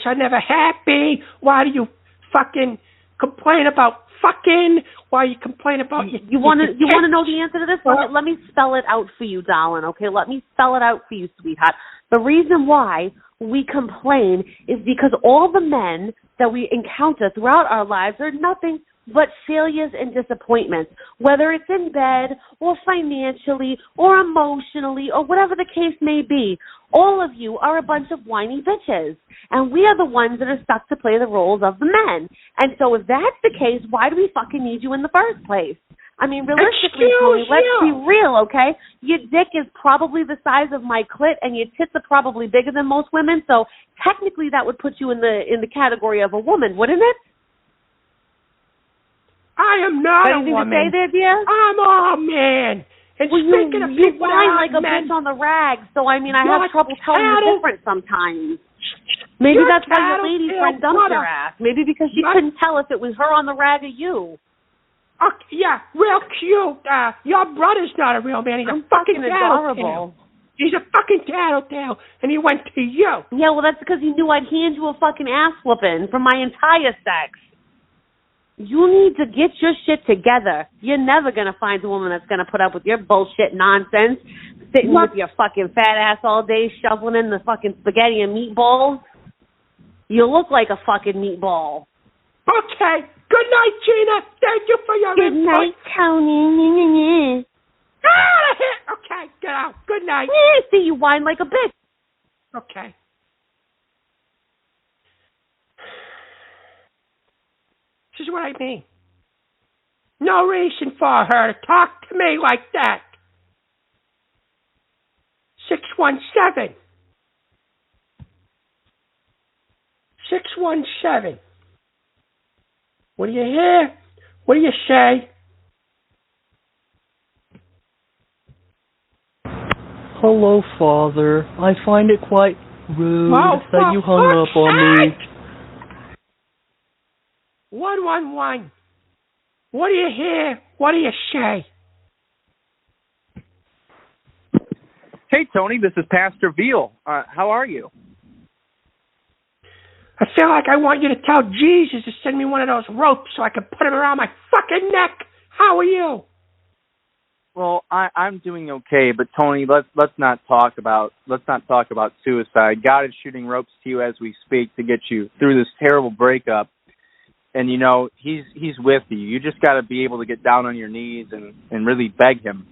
B: are never happy? Why do you fucking complain about fucking? Why you complain about
K: you want to know the answer to this? Let me spell it out for you, darling, okay? Let me spell it out for you, sweetheart. The reason why we complain is because all the men that we encounter throughout our lives are nothing but failures and disappointments, whether it's in bed or financially or emotionally or whatever the case may be. All of you are a bunch of whiny bitches, and we are the ones that are stuck to play the roles of the men. And so if that's the case, why do we fucking need you in the first place? I mean, realistically, Tony, let's be real, okay? Your dick is probably the size of my clit, and your tits are probably bigger than most women, so technically that would put you in the category of a woman, wouldn't it?
B: I am not a woman.
K: Anything to say there, dear?
B: I'm a man. And speaking of
K: you
B: people
K: whine like a
B: men,
K: bitch on the rag, so I mean, I have trouble telling the difference sometimes. Maybe that's why your lady friend dumped your ass. Maybe because she couldn't tell if it was her on the rag or you.
B: Yeah, real cute. Your brother's not a real man. He's a fucking
K: adorable.
B: He's a fucking tattletale, and he went to you.
K: Yeah, well, that's because he knew I'd hand you a fucking ass whooping from my entire sex. You need to get your shit together. You're never going to find a woman that's going to put up with your bullshit nonsense, sitting with your fucking fat ass all day, shoveling in the fucking spaghetti and meatballs. You look like a fucking meatball.
B: Okay. Good night, Gina. Thank you for your
K: input. Good night, Tony.
B: Okay, get out. Good night.
K: See, you whine like a bitch.
B: Okay. This is what I mean. No reason for her to talk to me like that. 617. 617. What do you hear? What do you say?
G: Hello, Father. I find it quite rude that you hung up on me.
B: 111. What do you hear? What do you say?
H: Hey, Tony, this is Pastor Veal. How are you?
B: I feel like I want you to tell Jesus to send me one of those ropes so I can put him around my fucking neck. How are you?
H: Well, I'm doing okay, but Tony, let's not talk about suicide. God is shooting ropes to you as we speak to get you through this terrible breakup. And he's with you. You just got to be able to get down on your knees and really beg him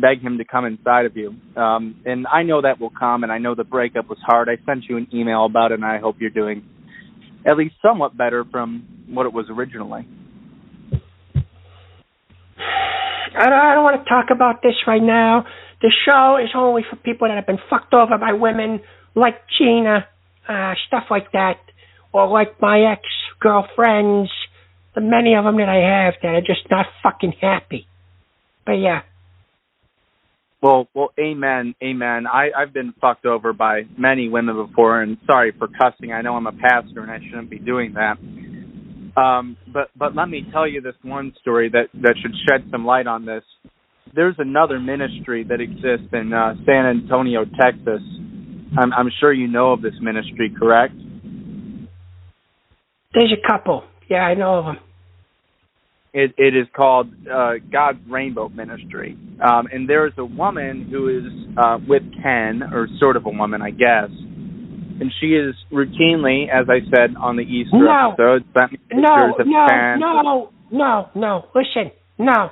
H: to come inside of you. And I know that will come, and I know the breakup was hard. I sent you an email about it, and I hope you're doing at least somewhat better from what it was originally.
B: I don't want to talk about this right now. The show is only for people that have been fucked over by women like Gina, stuff like that, or like my ex-girlfriends, the many of them that I have that are just not fucking happy. But yeah.
H: Well, amen. I've been fucked over by many women before, and sorry for cussing. I know I'm a pastor and I shouldn't be doing that. But let me tell you this one story that should shed some light on this. There's another ministry that exists in San Antonio, Texas. I'm sure you know of this ministry, correct?
B: There's a couple. Yeah, I know of them.
H: It is called God's Rainbow Ministry. And there's a woman who is with Ken, or sort of a woman, I guess. And she is routinely, as I said on the Easter episode, sent me pictures of Ken.
B: No. Listen, no.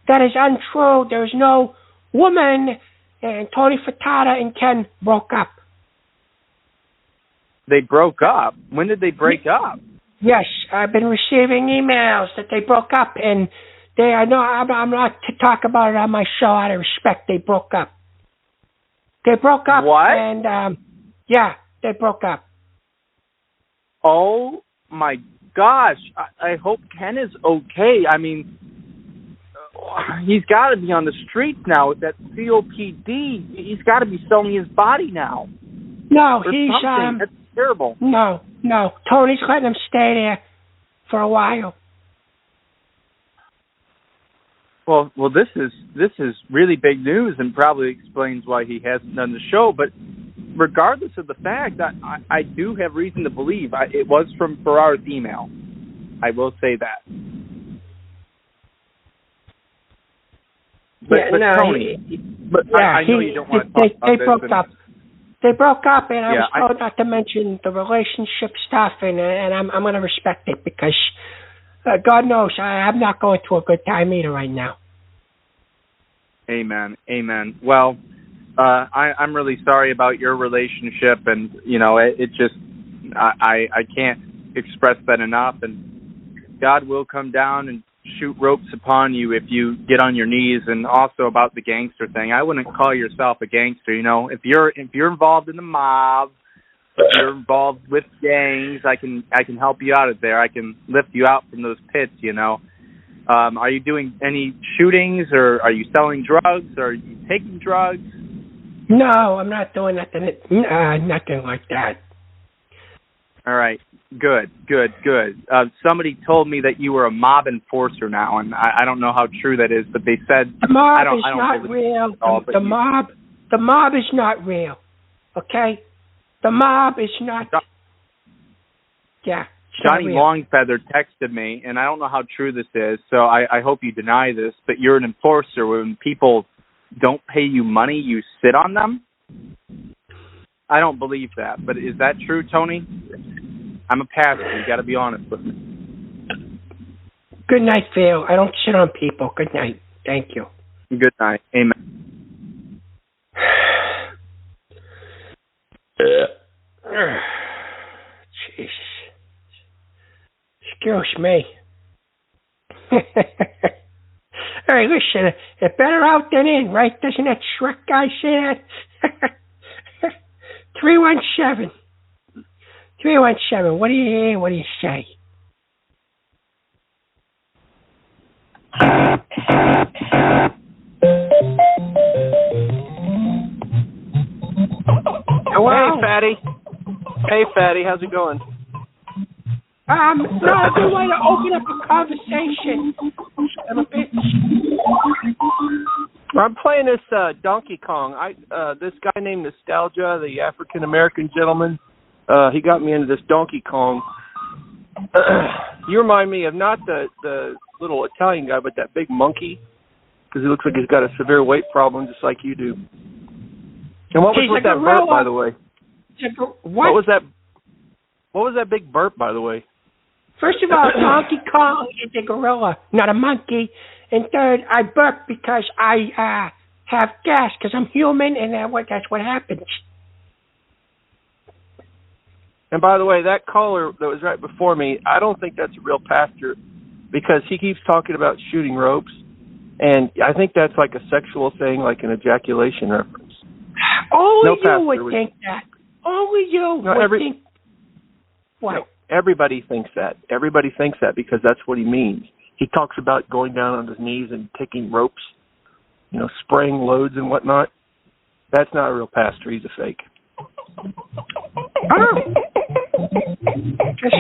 B: That is untrue. There's no woman, and Tony Furtado and Ken broke up.
H: They broke up? When did they break up?
B: Yes, I've been receiving emails that they broke up, and I'm not to talk about it on my show out of respect. They broke up. They broke up.
H: What?
B: And, yeah, they broke up.
H: Oh, my gosh. I hope Ken is okay. I mean, he's got to be on the streets now with that COPD. He's got to be selling his body now.
B: No,
H: he's that's terrible.
B: No. Tony's letting him stay there for a while.
H: Well, this is really big news and probably explains why he hasn't done the show. But regardless of the fact, I do have reason to believe it was from Farrar's email. I will say that. But Tony, I know you don't want to talk about
B: this. They broke up. They broke up, and I was told not to mention the relationship stuff, and I'm going to respect it because God knows I'm not going through a good time either right now.
H: Amen. Well, I'm really sorry about your relationship, and it just I can't express that enough. And God will come down and shoot ropes upon you if you get on your knees. And also about the gangster thing, I wouldn't call yourself a gangster. If you're involved in the mob, if you're involved with gangs, I can help you out of there. I can lift you out from those pits. Are you doing any shootings, or are you selling drugs, or are you taking drugs?
B: No, I'm not doing nothing. Nothing like that.
H: All right. Good. Somebody told me that you were a mob enforcer now, and I don't know how true that is, but they said
B: the mob
H: is
B: not real. The mob is not real. Okay, the mob is not. Yeah.
H: Johnny Longfeather texted me, and I don't know how true this is, so I hope you deny this, but you're an enforcer. When people don't pay you money, you sit on them? I don't believe that, but is that true, Tony? I'm a pastor. You got to be honest with me.
B: Good night, Phil. I don't sit on people. Good night. Thank you.
H: Good night. Amen.
B: Jesus. Excuse me. Hey, listen, it's better out than in, right? Doesn't that Shrek guy say that? 317. What do you hear? What do you say?
L: Hello? Hey, Fatty, how's it going?
B: No, I do want to open up a conversation. I'm a bitch.
L: I'm playing this Donkey Kong. This guy named Nostalgia, the African American gentleman, he got me into this Donkey Kong. You remind me of not the little Italian guy, but that big monkey. because he looks like he's got a severe weight problem, just like you do. And what was with that burp, by the way? What was that? What was that big burp, by the way?
B: First of all, Donkey Kong is a gorilla, not a monkey. And third, I burp because I have gas, because I'm human, and that's what happens.
L: And by the way, that caller that was right before me, I don't think that's a real pastor, because he keeps talking about shooting ropes, and I think that's like a sexual thing, like an ejaculation reference.
B: Only you would think that. Only you would think. What?
L: No, everybody thinks that. Everybody thinks that because that's what he means. He talks about going down on his knees and taking ropes, spraying loads and whatnot. That's not a real pastor. He's a fake.
B: Oh. Just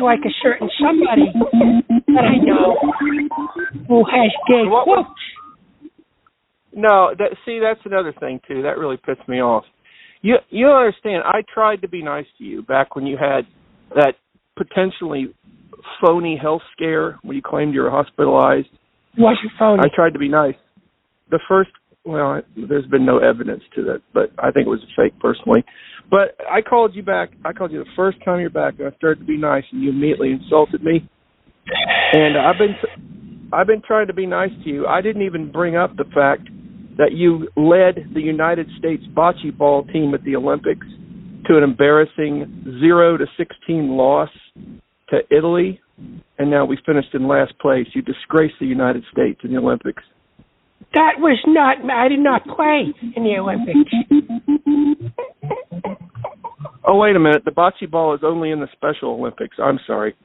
B: like a certain somebody that I know who has gay quotes.
L: No, that's another thing too. That really pissed me off. You understand? I tried to be nice to you back when you had that potentially phony health scare when you claimed you were hospitalized.
B: Wasn't phony.
L: I tried to be nice. There's been no evidence to that, but I think it was a fake personally. But I called you back. I called you the first time you're back, and I started to be nice, and you immediately insulted me. And I've been trying to be nice to you. I didn't even bring up the fact that you led the United States bocce ball team at the Olympics to an embarrassing 0-16 loss to Italy, and now we finished in last place. You disgraced the United States in the Olympics.
B: That was not, I did not play in the Olympics.
L: Oh, wait a minute. The bocce ball is only in the Special Olympics. I'm sorry.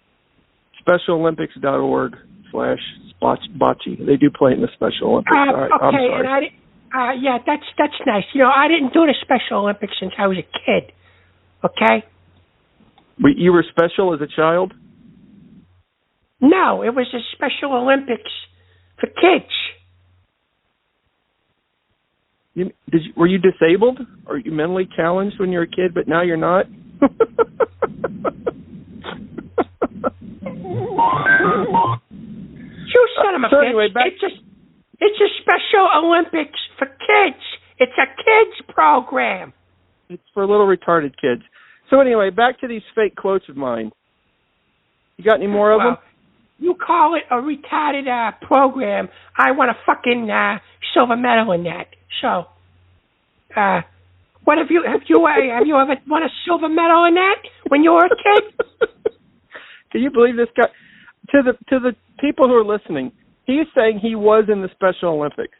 L: SpecialOlympics.org/bocce. They do play in the Special Olympics.
B: Okay,
L: I'm sorry.
B: And that's nice. I didn't do the Special Olympics since I was a kid. Okay?
L: You were special as a child?
B: No, it was a Special Olympics for kids.
L: Were you disabled? Or you mentally challenged when you were a kid, but now you're not?
B: You son of a bitch.
L: Anyway,
B: it's a Special Olympics for kids. It's a kids program.
L: It's for little retarded kids. So anyway, back to these fake quotes of mine. You got any more of them?
B: You call it a retarded program. I want a fucking silver medal in that. So, what have you ever won a silver medal in that when you were a kid?
L: Can you believe this guy? To the people who are listening, he's saying he was in the Special Olympics.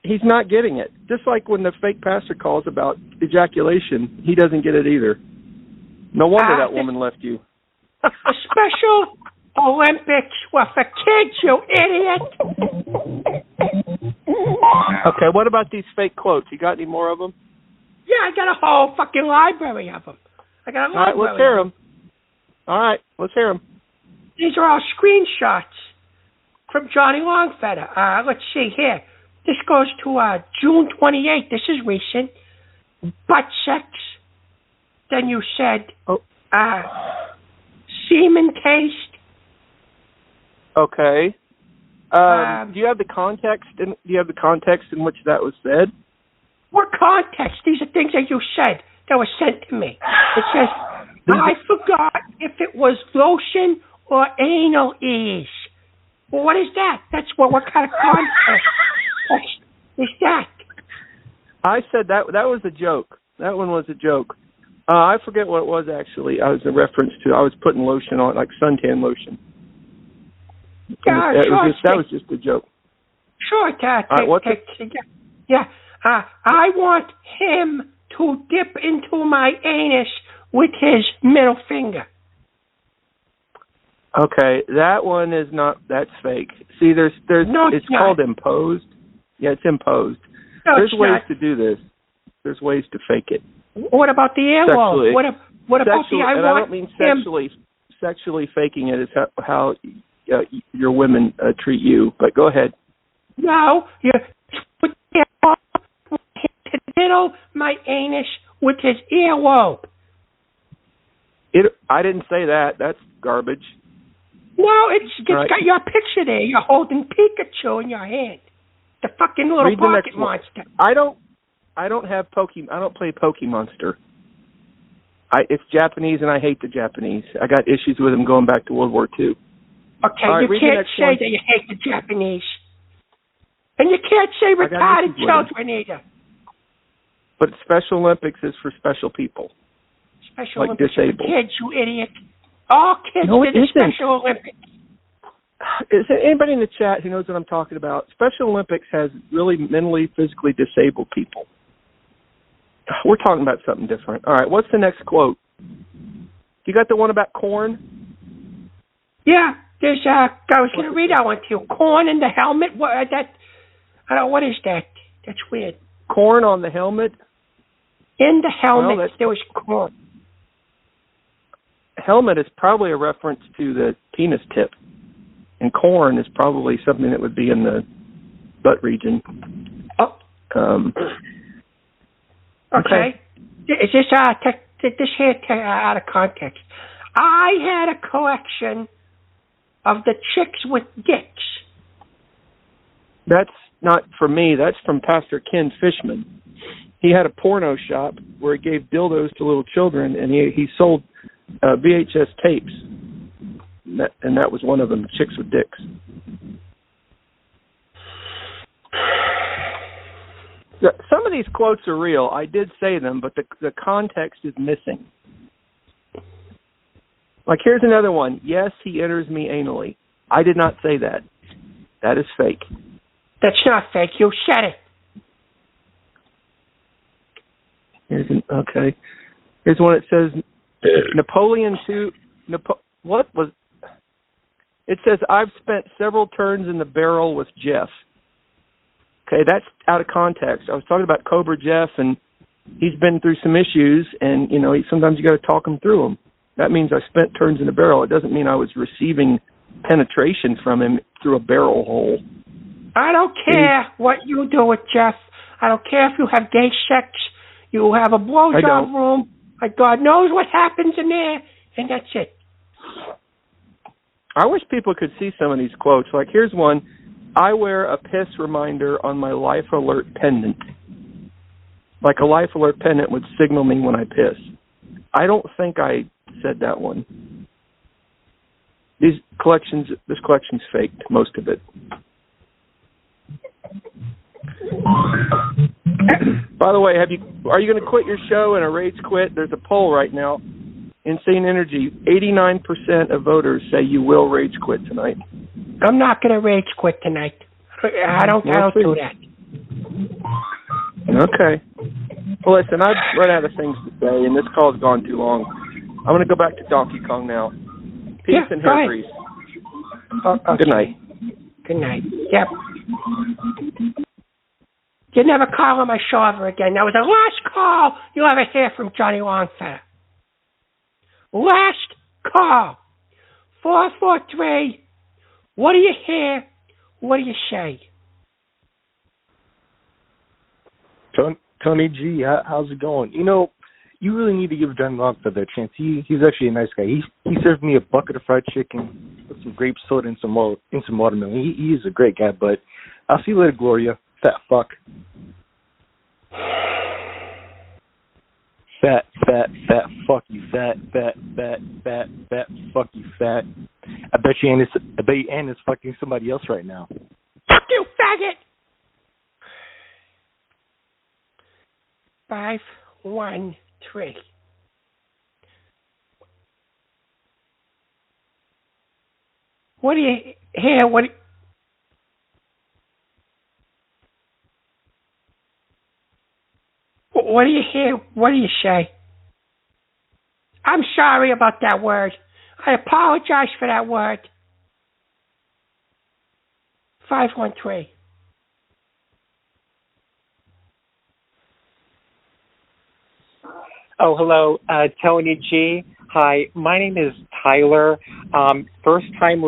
L: He's not getting it. Just like when the fake pastor calls about ejaculation, he doesn't get it either. No wonder that woman left you.
B: The Special Olympics were for kids, you idiot.
L: Okay, what about these fake quotes? You got any more of them?
B: Yeah, I got a whole fucking library of them.
L: All right, let's hear them. All right, let's hear them.
B: These are all screenshots from Johnny Longfeather. Let's see here. This goes to June 28th. This is recent. Butt sex. Then you said semen taste.
L: Okay. Do you have the context? Do you have the context in which that was said?
B: What context? These are things that you said that were sent to me. It says, I forgot if it was lotion or anal ease. Well, what is that? That's what kind of context is that?
L: I said that was a joke. That one was a joke. I forget what it was actually. I was a reference to. I was putting lotion on, like suntan lotion.
B: Yeah,
L: that was just a joke.
B: Sure, I want him to dip into my anus with his middle finger.
L: Okay, that one is not. That's fake. See, there's.
B: No,
L: it's called imposed. Yeah, it's imposed.
B: No,
L: there's ways to do this. There's ways to fake it.
B: What about the airwolf? What about the
L: I don't mean sexually faking it is how your women treat you. But go ahead.
B: No, you put the airwolf to diddle my anus with his earlobe.
L: I didn't say that. That's garbage.
B: No, it's got your picture there. You're holding Pikachu in your hand. The fucking little pocket monster.
L: I don't have Pokemon. I don't play Pokemonster. It's Japanese, and I hate the Japanese. I got issues with them going back to World War II.
B: Okay, you can't say that you hate the Japanese. And you can't say retarded children either.
L: But Special Olympics is for special people.
B: Special
L: like
B: Olympics
L: disabled.
B: for kids, you idiot. All kids
L: no,
B: did the Special Olympics.
L: Is there anybody in the chat who knows what I'm talking about? Special Olympics has really mentally, physically disabled people. We're talking about something different. All right, what's the next quote? You got the one about corn?
B: Yeah, there's I was going to read that one to you. Corn in the helmet. What is that? That's weird.
L: Corn on the helmet?
B: In the helmet, there was corn.
L: Helmet is probably a reference to the penis tip. And corn is probably something that would be in the butt region.
B: Oh. Okay. Is this this here out of context? I had a collection of the chicks with dicks.
L: That's not from me. That's from Pastor Ken Fishman. He had a porno shop where he gave dildos to little children, and he sold VHS tapes. And that was one of them, chicks with dicks. Some of these quotes are real. I did say them, but the context is missing. Like, here's another one. Yes, he enters me anally. I did not say that. That is fake.
B: That's not fake. You said it.
L: Here's one that says Napoleon II. What was? It says I've spent several turns in the barrel with Jeff. Okay, that's out of context. I was talking about Cobra Jeff, and he's been through some issues, and sometimes you got to talk him through them. That means I spent turns in the barrel. It doesn't mean I was receiving penetration from him through a barrel hole.
B: I don't care what you do with Jeff. I don't care if you have gay sex. You have a blowjob room. God knows what happens in there, and that's it.
L: I wish people could see some of these quotes. Like, here's one. I wear a piss reminder on my Life Alert pendant. Like a Life Alert pendant would signal me when I piss. I don't think I said that one. This collection's faked, most of it. By the way, are you going to quit your show in a rage quit? There's a poll right now. Insane Energy, 89% of voters say you will rage quit tonight.
B: I'm not going to rage quit tonight. I don't do that.
L: Okay. Well, listen, I've run out of things to say, and this call has gone too long. I'm going to go back to Donkey Kong now. Peace and hair grease.
B: Okay.
L: Good night.
B: Good night. Yep. You never call on my show ever again. That was the last call you'll ever hear from Johnny Longfeather. Last call. 443. What do you hear? What do you say?
D: Tony G, how's it going? You really need to give Johnny Longfeather a chance. He's actually a nice guy. He served me a bucket of fried chicken with some grape soda and some watermelon. He is a great guy, but I'll see you later, Gloria. Fat fuck. Fat fuck you, fat fuck you, fat. I bet you Ann is fucking somebody else right now.
B: Fuck you, faggot! 513. What do you hear? What do you hear? What do you say? I'm sorry about that word. I apologize for that word. 513.
M: Oh, hello, Tony G. Hi, my name is Tyler. First-time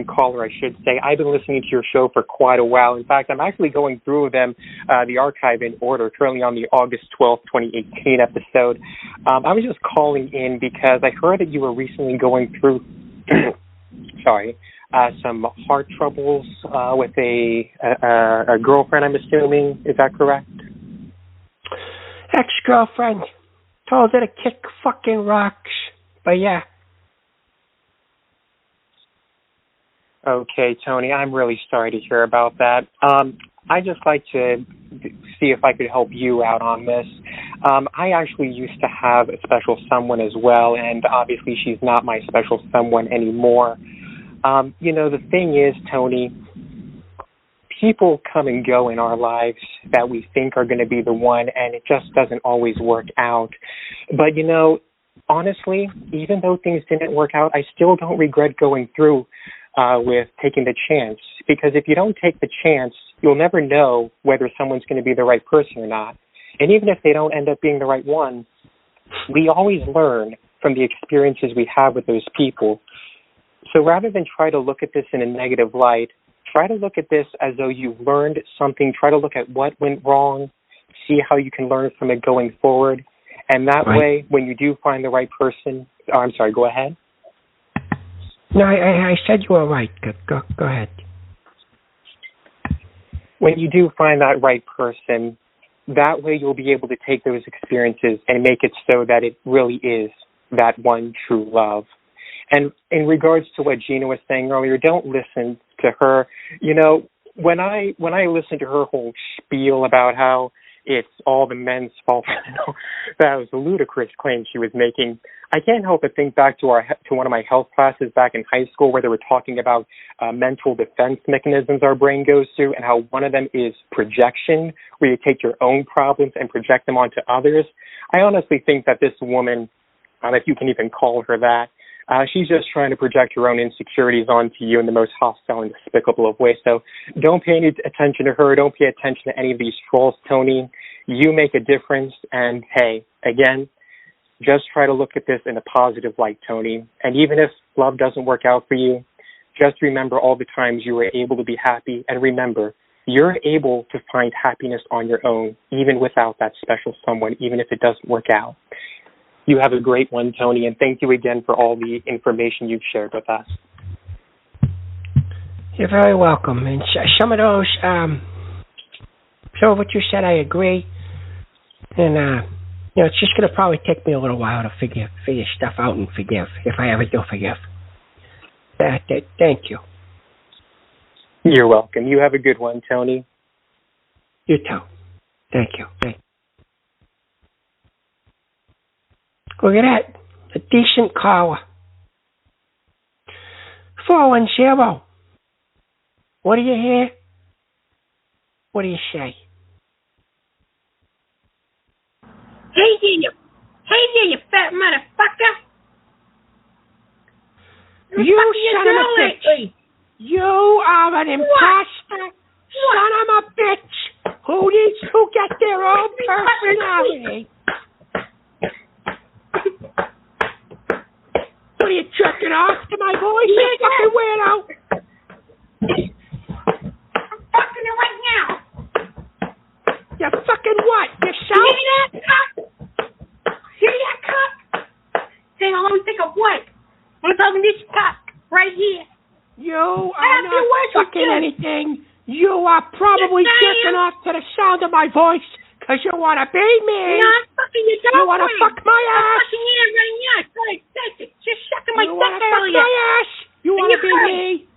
M: caller, I should say. I've been listening to your show for quite a while. In fact, I'm actually going through them, the archive in order, currently on the August 12th, 2018 episode. I was just calling in because I heard that you were recently going through some heart troubles with a girlfriend, I'm assuming. Is that correct?
B: Ex-girlfriend. Told her to kick fucking rocks. But yeah.
M: Okay, Tony, I'm really sorry to hear about that. I'd just like to see if I could help you out on this. I actually used to have a special someone as well, and obviously she's not my special someone anymore. The thing is, Tony, people come and go in our lives that we think are going to be the one, and it just doesn't always work out. But, honestly, even though things didn't work out, I still don't regret going through with taking the chance, because if you don't take the chance, you'll never know whether someone's going to be the right person or not. And even if they don't end up being the right one, we always learn from the experiences we have with those people. So rather than try to look at this in a negative light, try to look at this as though you've learned something. Try to look at what went wrong, see how you can learn from it going forward. And that way, when you do find the right person, I'm sorry, go ahead.
B: No, I said you were right. Go ahead.
M: When you do find that right person, that way you'll be able to take those experiences and make it so that it really is that one true love. And in regards to what Gina was saying earlier, don't listen to her. When I listen to her whole spiel about how it's all the men's fault, that was a ludicrous claim she was making. I can't help but think back to one of my health classes back in high school where they were talking about mental defense mechanisms our brain goes through, and how one of them is projection, where you take your own problems and project them onto others. I honestly think that this woman, if you can even call her that, she's just trying to project her own insecurities onto you in the most hostile and despicable of ways. So don't pay any attention to her. Don't pay attention to any of these trolls, Tony. You make a difference. And, hey, again, just try to look at this in a positive light, Tony. And even if love doesn't work out for you, just remember all the times you were able to be happy. And remember, you're able to find happiness on your own, even without that special someone, even if it doesn't work out. You have a great one, Tony, and thank you again for all the information you've shared with us.
B: You're very welcome. And some of those, some of what you said, I agree. And, it's just going to probably take me a little while to figure stuff out and forgive, if I ever do forgive. Thank you.
M: You're welcome. You have a good one, Tony.
B: You too. Thank you. Look at that. A decent caller. 410. What do you hear? What do you say?
J: Hey there, you fat motherfucker.
B: You son of a bitch. You are an imposter. Son of a bitch. Who needs to get their own personality. What are you jerking off to my voice, you fucking weirdo?
J: I'm fucking you right now.
B: You fucking what? Yourself?
J: Hear that cock? Say, I only think of what? I'm talking this cock right here.
B: You are not fucking anything. You are probably jerking off to the sound of my voice. Because you want to be me.
J: No, I'm fucking your girlfriend.
B: You want to fuck my ass.
J: I'm fucking you right now. I thought I said it. Just sucking my dick earlier.
B: You want to fuck my ass. You want to be me.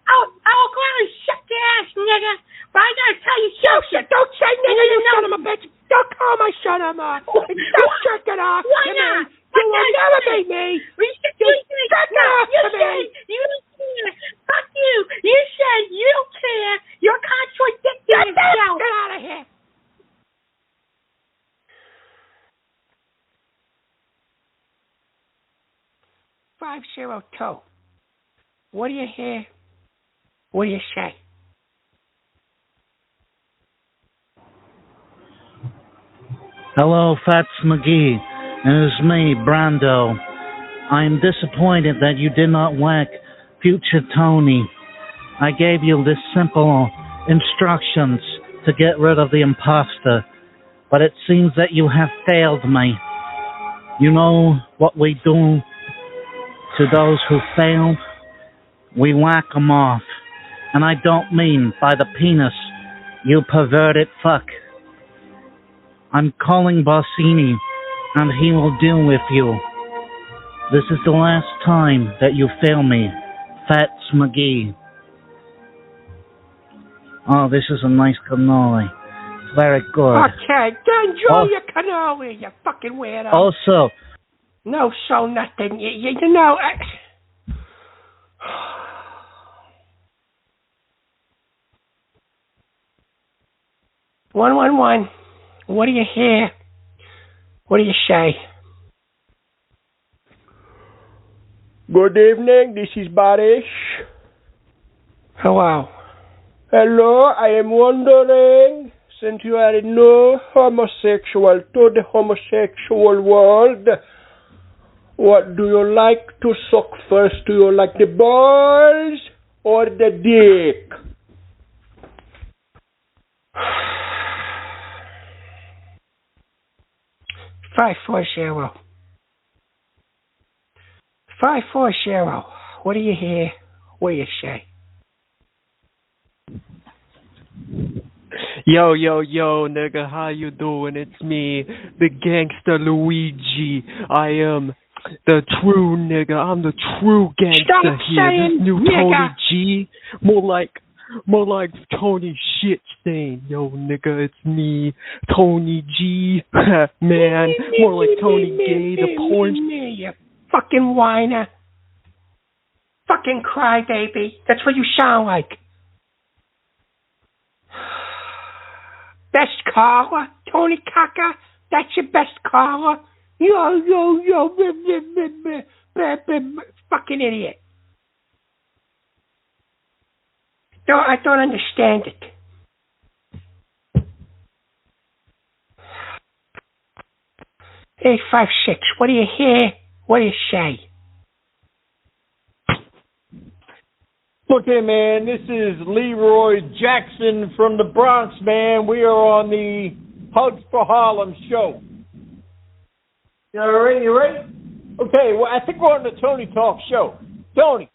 J: I'll gladly suck your ass, nigga. But I got to tell you something.
B: Don't say nigga, you son of a bitch. Don't call my son of a bitch. Stop jerking off.
J: Why not?
B: You will never be me. You jerk off to me.
J: You don't care. Fuck you. You said you don't care. You're contradicting yourself.
B: Get out of here. $502. What do you hear? What do you say?
N: Hello, Fats McGee. It's me, Brando. I'm disappointed that you did not whack future Tony. I gave you this simple instructions to get rid of the imposter, but it seems that you have failed me. You know what we do to those who fail? we whack 'em off. And I don't mean by the penis, you perverted fuck. I'm calling Bossini, and he will deal with you. This is the last time that you fail me, Fats McGee. Oh, this is a nice cannoli. Very good.
B: Okay, enjoy your cannoli, you fucking weirdo.
N: Also...
B: No, so nothing. You know... 111. What do you hear? What do you say?
L: Good evening, this is Barish.
B: Hello.
L: Hello, I am wondering, since you are no homosexual to the homosexual world, what do you like to suck first? Do you like the balls or the dick?
B: 540. 540. What do you hear? What do you say?
O: Yo, nigga, how you doing? It's me, the Gangster Luigi. I am the true nigga. I'm the true gangster.
B: Stop
O: here. This new
B: nigga.
O: Tony G, more like Tony Shit Stain. Yo, nigga, it's me, Tony G. Man, more like Tony Gay, the porn.
B: You fucking whiner. Fucking crybaby. That's what you sound like. Best caller, Tony Caca. That's your best caller. Yo, fucking idiot. No, I don't understand it. Hey, 56. What do you hear? What do you say?
A: Look here, man. This is Leroy Jackson from the Bronx, man. We are on the Hugs for Harlem show. You ready? Okay, well, I think we're on the Tony Talk show. Tony,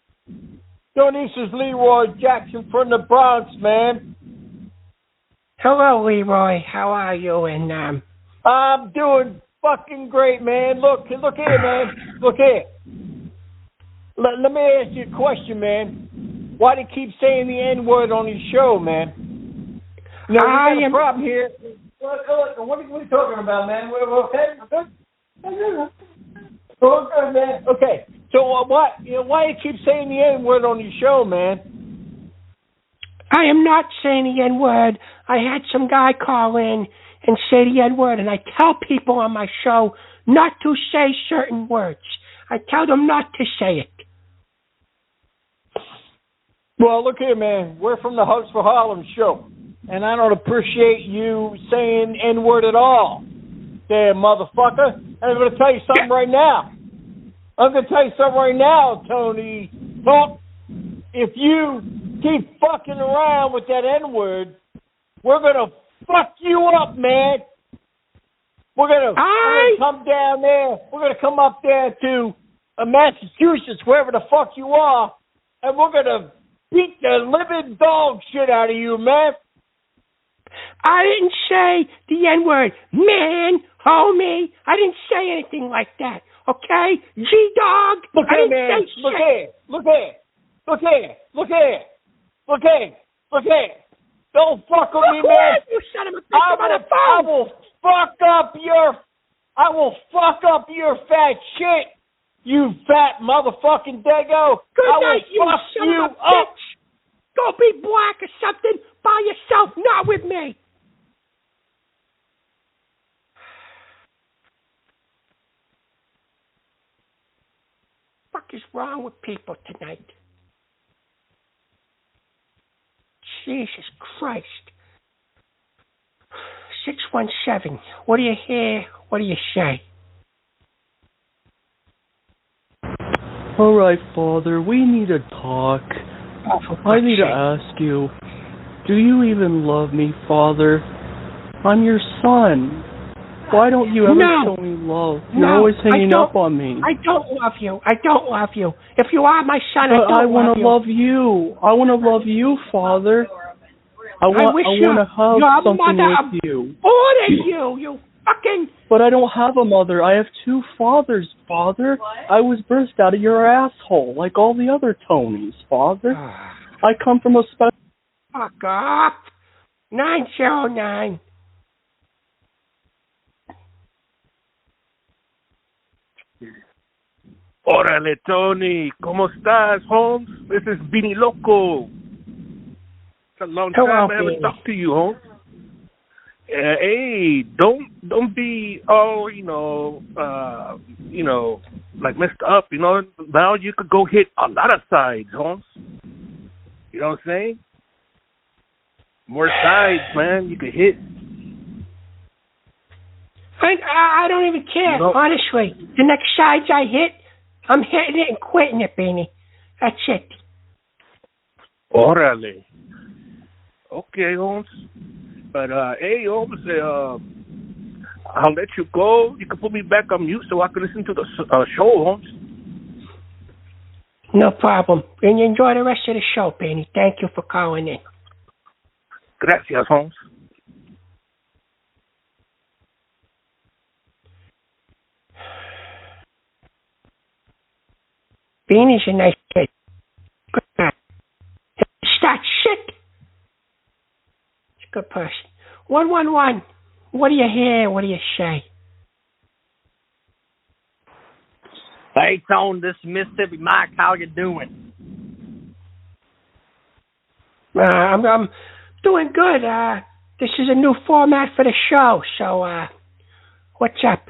A: this is Leroy Jackson from the Bronx, man.
B: Hello, Leroy. How are you? And
A: I'm doing fucking great, man. Look here, man. Look here. Let me ask you a question, man. Why do you keep saying the N-word on your show, man? No, we got a problem here. What are you talking about, man? We're okay? We're good? We're good, man. Okay. So why do you keep saying the N-word on your show, man?
B: I am not saying the N-word. I had some guy call in and say the N-word, and I tell people on my show not to say certain words. I tell them not to say it.
A: Well, look here, man. We're from the Hugs for Harlem show, and I don't appreciate you saying N-word at all. Damn motherfucker. And I'm going to tell you something right now. Tony. Talk. If you keep fucking around with that N-word, we're going to fuck you up, man. We're going to come down there. We're going to come up there to Massachusetts, wherever the fuck you are, and we're going to beat the living dog shit out of you, man.
B: I didn't say the N-word. Man, homie, I didn't say anything like that. Okay? G-Dog.
A: Look here, man. Look here. Don't fuck with me, man.
B: You son of a bitch, I'm on the phone.
A: I will fuck up your fat shit. You fat motherfucking dago.
B: Good night, you son of a bitch. Go be black or something by yourself, not with me. What the fuck is wrong with people tonight? Jesus Christ. 617. What do you hear? What do you say?
G: All right, Father, we need to talk. I need to ask you, do you even love me, Father? I'm your son. Why don't you ever show me love? You're always hanging up on me.
B: I don't love you. If you are my son,
G: But I want to
B: love
G: love you. I want to love you, Father. I want to have
B: your
G: something
B: mother
G: with you.
B: aborted you fucking...
G: But I don't have a mother. I have two fathers, Father. I was birthed out of your asshole, like all the other Tonys, Father. I come from a special...
B: Fuck off. 909.
L: Órale, Tony. ¿Cómo estás, Holmes? This is Beanie Loco. It's a long time I haven't talked to you, Holmes. Hey, don't be all, like messed up, Now you could go hit a lot of sides, Holmes. You know what I'm saying? More sides, man, you could hit.
B: I don't even care, honestly. The next sides I hit, I'm hitting it and quitting it, Beanie. That's it.
L: Órale. Okay, Holmes. But, hey, Holmes, I'll let you go. You can put me back on mute so I can listen to the show, Holmes.
B: No problem. And you enjoy the rest of the show, Beanie. Thank you for calling in.
L: Gracias, Holmes.
B: Beanie's a nice kid. Good guy. Start shit. He's a good person. 111. What do you hear? What do you say?
H: Hey, Tone, this is Mississippi Mike. How you doing?
B: I'm doing good. This is a new format for the show, so what's up?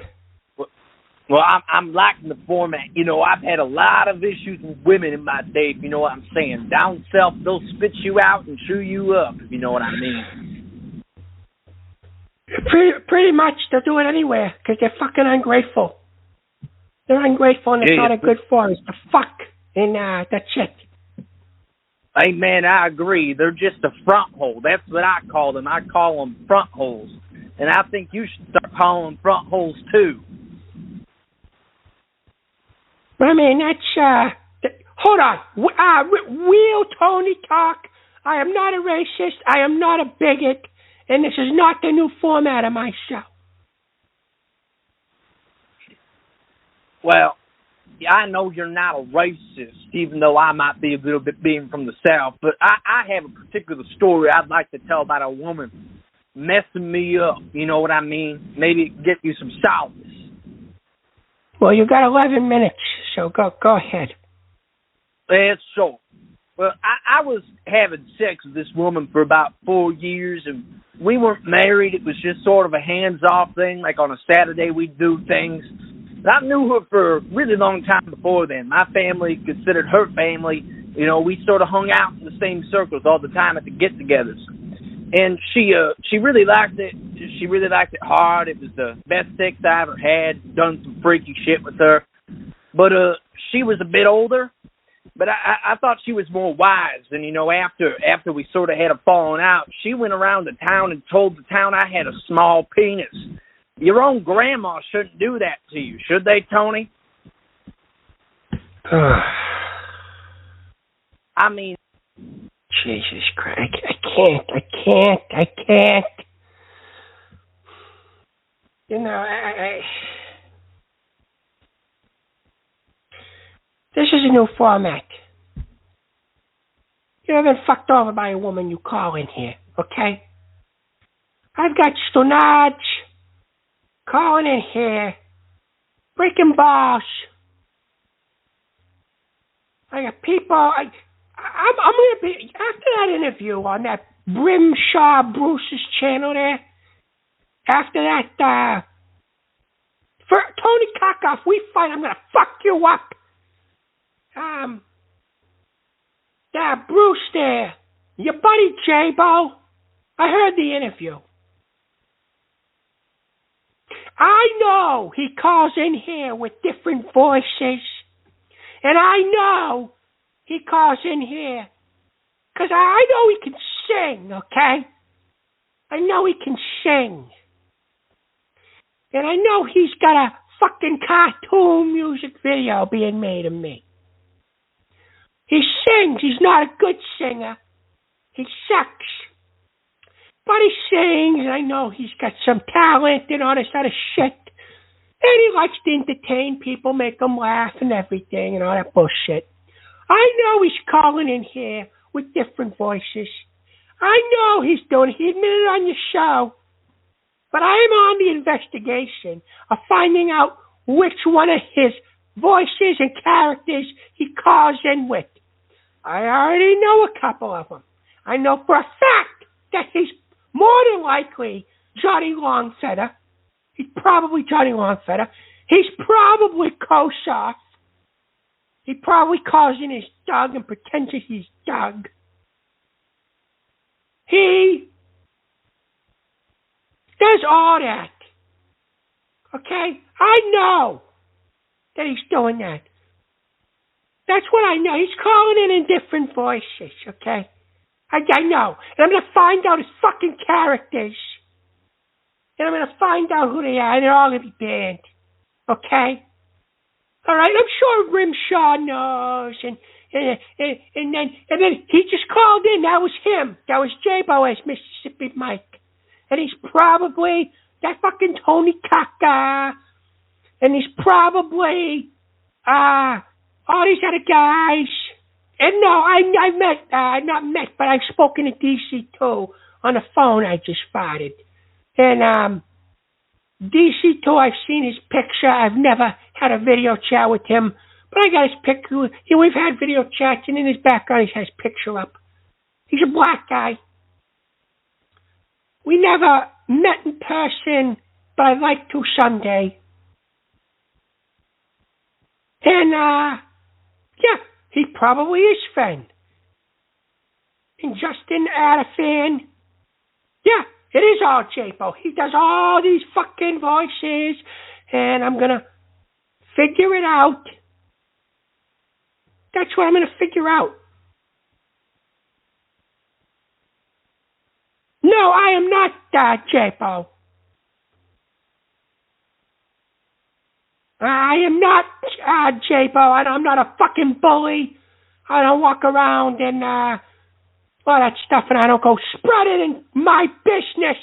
H: Well, I'm liking the format. I've had a lot of issues with women in my day, if you know what I'm saying. Down south, they'll spit you out and chew you up, if you know what I mean.
B: Pretty much, they'll do it anywhere, because they're fucking ungrateful. They're ungrateful, and that's all they're good for, is to fuck, and that's it.
H: Hey, man, I agree. They're just a front hole. That's what I call them. I call them front holes. And I think you should start calling them front holes, too.
B: I mean, that's, hold on. Real Tony talk. I am not a racist. I am not a bigot. And this is not the new format of my show.
H: Well, I know you're not a racist, even though I might be a little bit being from the South. But I have a particular story I'd like to tell about a woman messing me up. You know what I mean? Maybe get you some solace.
B: Well, you got 11 minutes, so go ahead.
H: It's short. Well, I was having sex with this woman for about 4 years, and we weren't married. It was just sort of a hands-off thing, like on a Saturday we'd do things. And I knew her for a really long time before then. My family considered her family. We sort of hung out in the same circles all the time at the get-togethers. And she really liked it. She really liked it hard. It was the best sex I ever had. Done some freaky shit with her. But she was a bit older. But I thought she was more wise. And, after we sort of had a falling out, she went around the town and told the town I had a small penis. Your own grandma shouldn't do that to you, should they, Tony? I mean...
B: Jesus Christ, I can't. This is a new format. You haven't fucked over by a woman, you call in here, okay? I've got Stonage calling in here, breaking balls. I got people... I'm going to be, after that interview on that Brimshaw Bruce's channel there, after that, for Tony Cockoff, we fight, I'm going to fuck you up. That Bruce there, your buddy Jabo, I heard the interview. I know he calls in here with different voices, and I know he calls in here because I know he can sing, okay? I know he can sing. And I know he's got a fucking cartoon music video being made of me. He sings. He's not a good singer. He sucks. But he sings, and I know he's got some talent and all this other shit. And he likes to entertain people, make them laugh and everything and all that bullshit. I know he's calling in here with different voices. I know he's doing it. He admitted it on your show. But I am on the investigation of finding out which one of his voices and characters he calls in with. I already know a couple of them. I know for a fact that he's more than likely Johnny Longfeather. He's probably Johnny Longfeather. He's probably Kossoff. He probably calls in his Doug and pretends that he's Doug. He does all that. Okay? I know that he's doing that. That's what I know. He's calling in different voices, okay? I know. And I'm going to find out his fucking characters. And I'm going to find out who they are. And they're all going to be banned. Okay? All right? I'm sure Rimshaw knows. And then he just called in. That was him. That was Jabo as Mississippi Mike. And he's probably that fucking Tony Gaga. And he's probably all these other guys. And no, I've met, not met, but I've spoken to DC2 on the phone I just spotted. And DC2, I've seen his picture. I've never had a video chat with him. But I got his picture. We've had video chats, and in his background, he has his picture up. He's a black guy. We never met in person, but I'd like to someday. And, yeah, he probably is Fenn. And Justin Adafan, yeah, it is all Jabo. He does all these fucking voices, and I'm going to figure it out. That's what I'm going to figure out. No, I am not Jabo. I am not Jabo. I'm not a fucking bully. I don't walk around and all that stuff, and I don't go spread it in my business.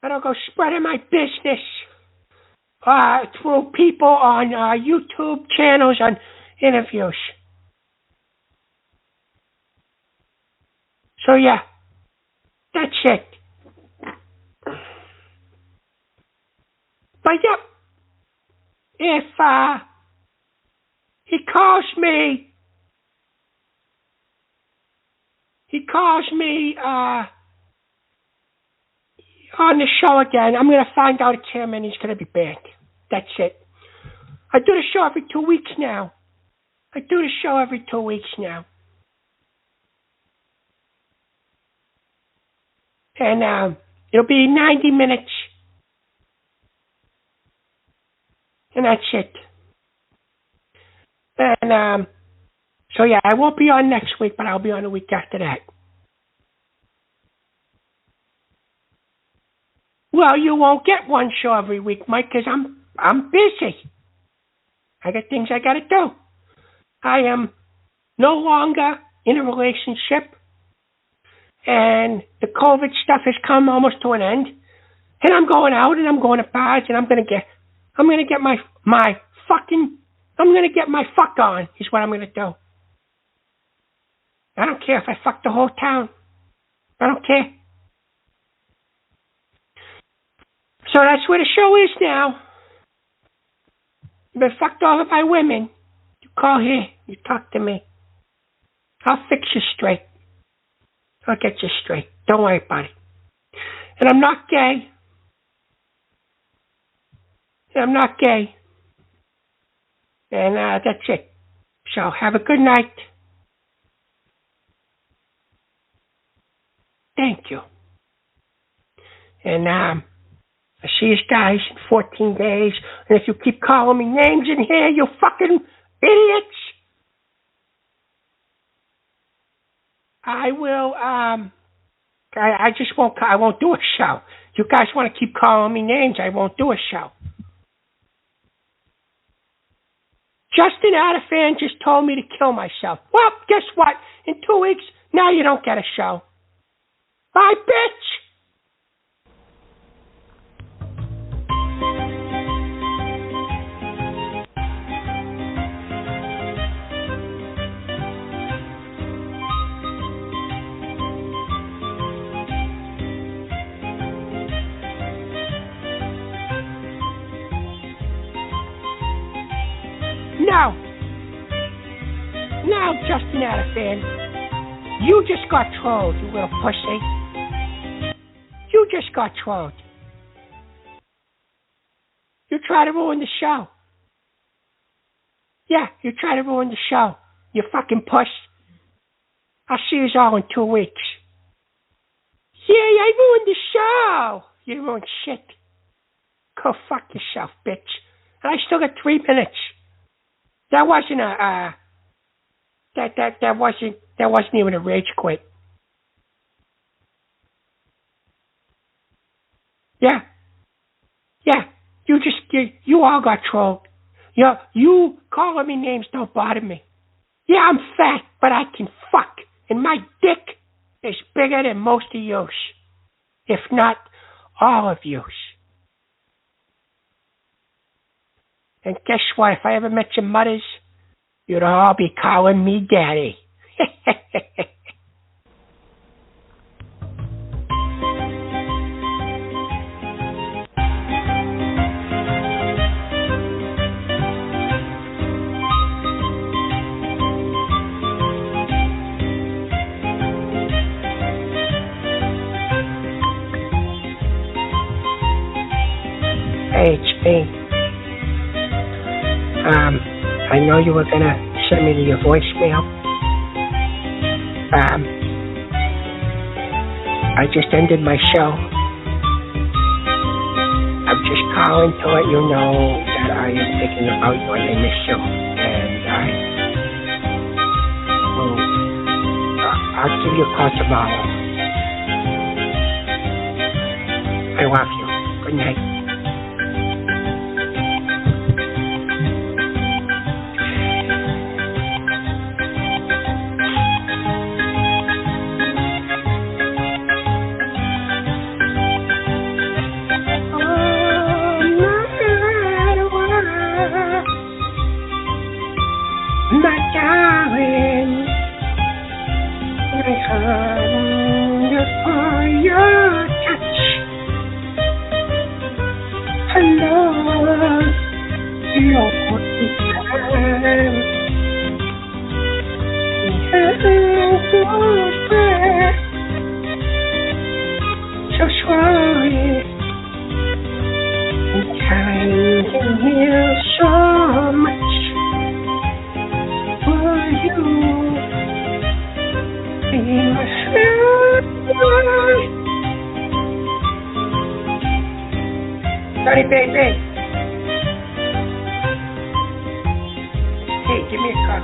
B: I don't go spreading my business through people on YouTube channels, on interviews. So yeah, that's it. But yep, if he calls me on the show again, I'm going to find out it's him and he's going to be banned. That's it. I do the show every 2 weeks now. And it'll be 90 minutes. And that's it. And so yeah, I won't be on next week, but I'll be on the week after that. Well, you won't get one show every week, Mike, because I'm busy. I got things I got to do. I am no longer in a relationship, and the COVID stuff has come almost to an end. And I'm going out and I'm going to bars, and I'm gonna get my fuck on is what I'm gonna do. I don't care if I fuck the whole town. I don't care. So that's where the show is now. I've been fucked over by women. You call here, you talk to me. I'll fix you straight. I'll get you straight. Don't worry about it. And I'm not gay. And that's it. So have a good night. Thank you. And I see you guys in 14 days. And if you keep calling me names in here, you fucking idiots, I will, I just won't, I won't do a show. You guys want to keep calling me names, I won't do a show. Justin Adafan just told me to kill myself. Well, guess what? In 2 weeks, now you don't get a show. Bye, bitch! Now, Justin Adafan, you just got trolled, you little pussy. You just got trolled. You try to ruin the show. Yeah, you try to ruin the show. You fucking puss. I'll see you all in 2 weeks. Yeah, I ruined the show. You ruined shit. Go fuck yourself, bitch. And I still got 3 minutes. That wasn't a that wasn't even a rage quit. Yeah. You all got trolled. You calling me names don't bother me. Yeah, I'm fat, but I can fuck, and my dick is bigger than most of yours, if not all of yours. And guess what? If I ever met your mothers, you'd all be calling me daddy. Hey, it's me. I know you were gonna send me your voicemail. I just ended my show. I'm just calling to let you know that I am thinking about you and I miss you. And I'll give you a call tomorrow. I love you. Good night. Sorry, baby. Hey, give me a call.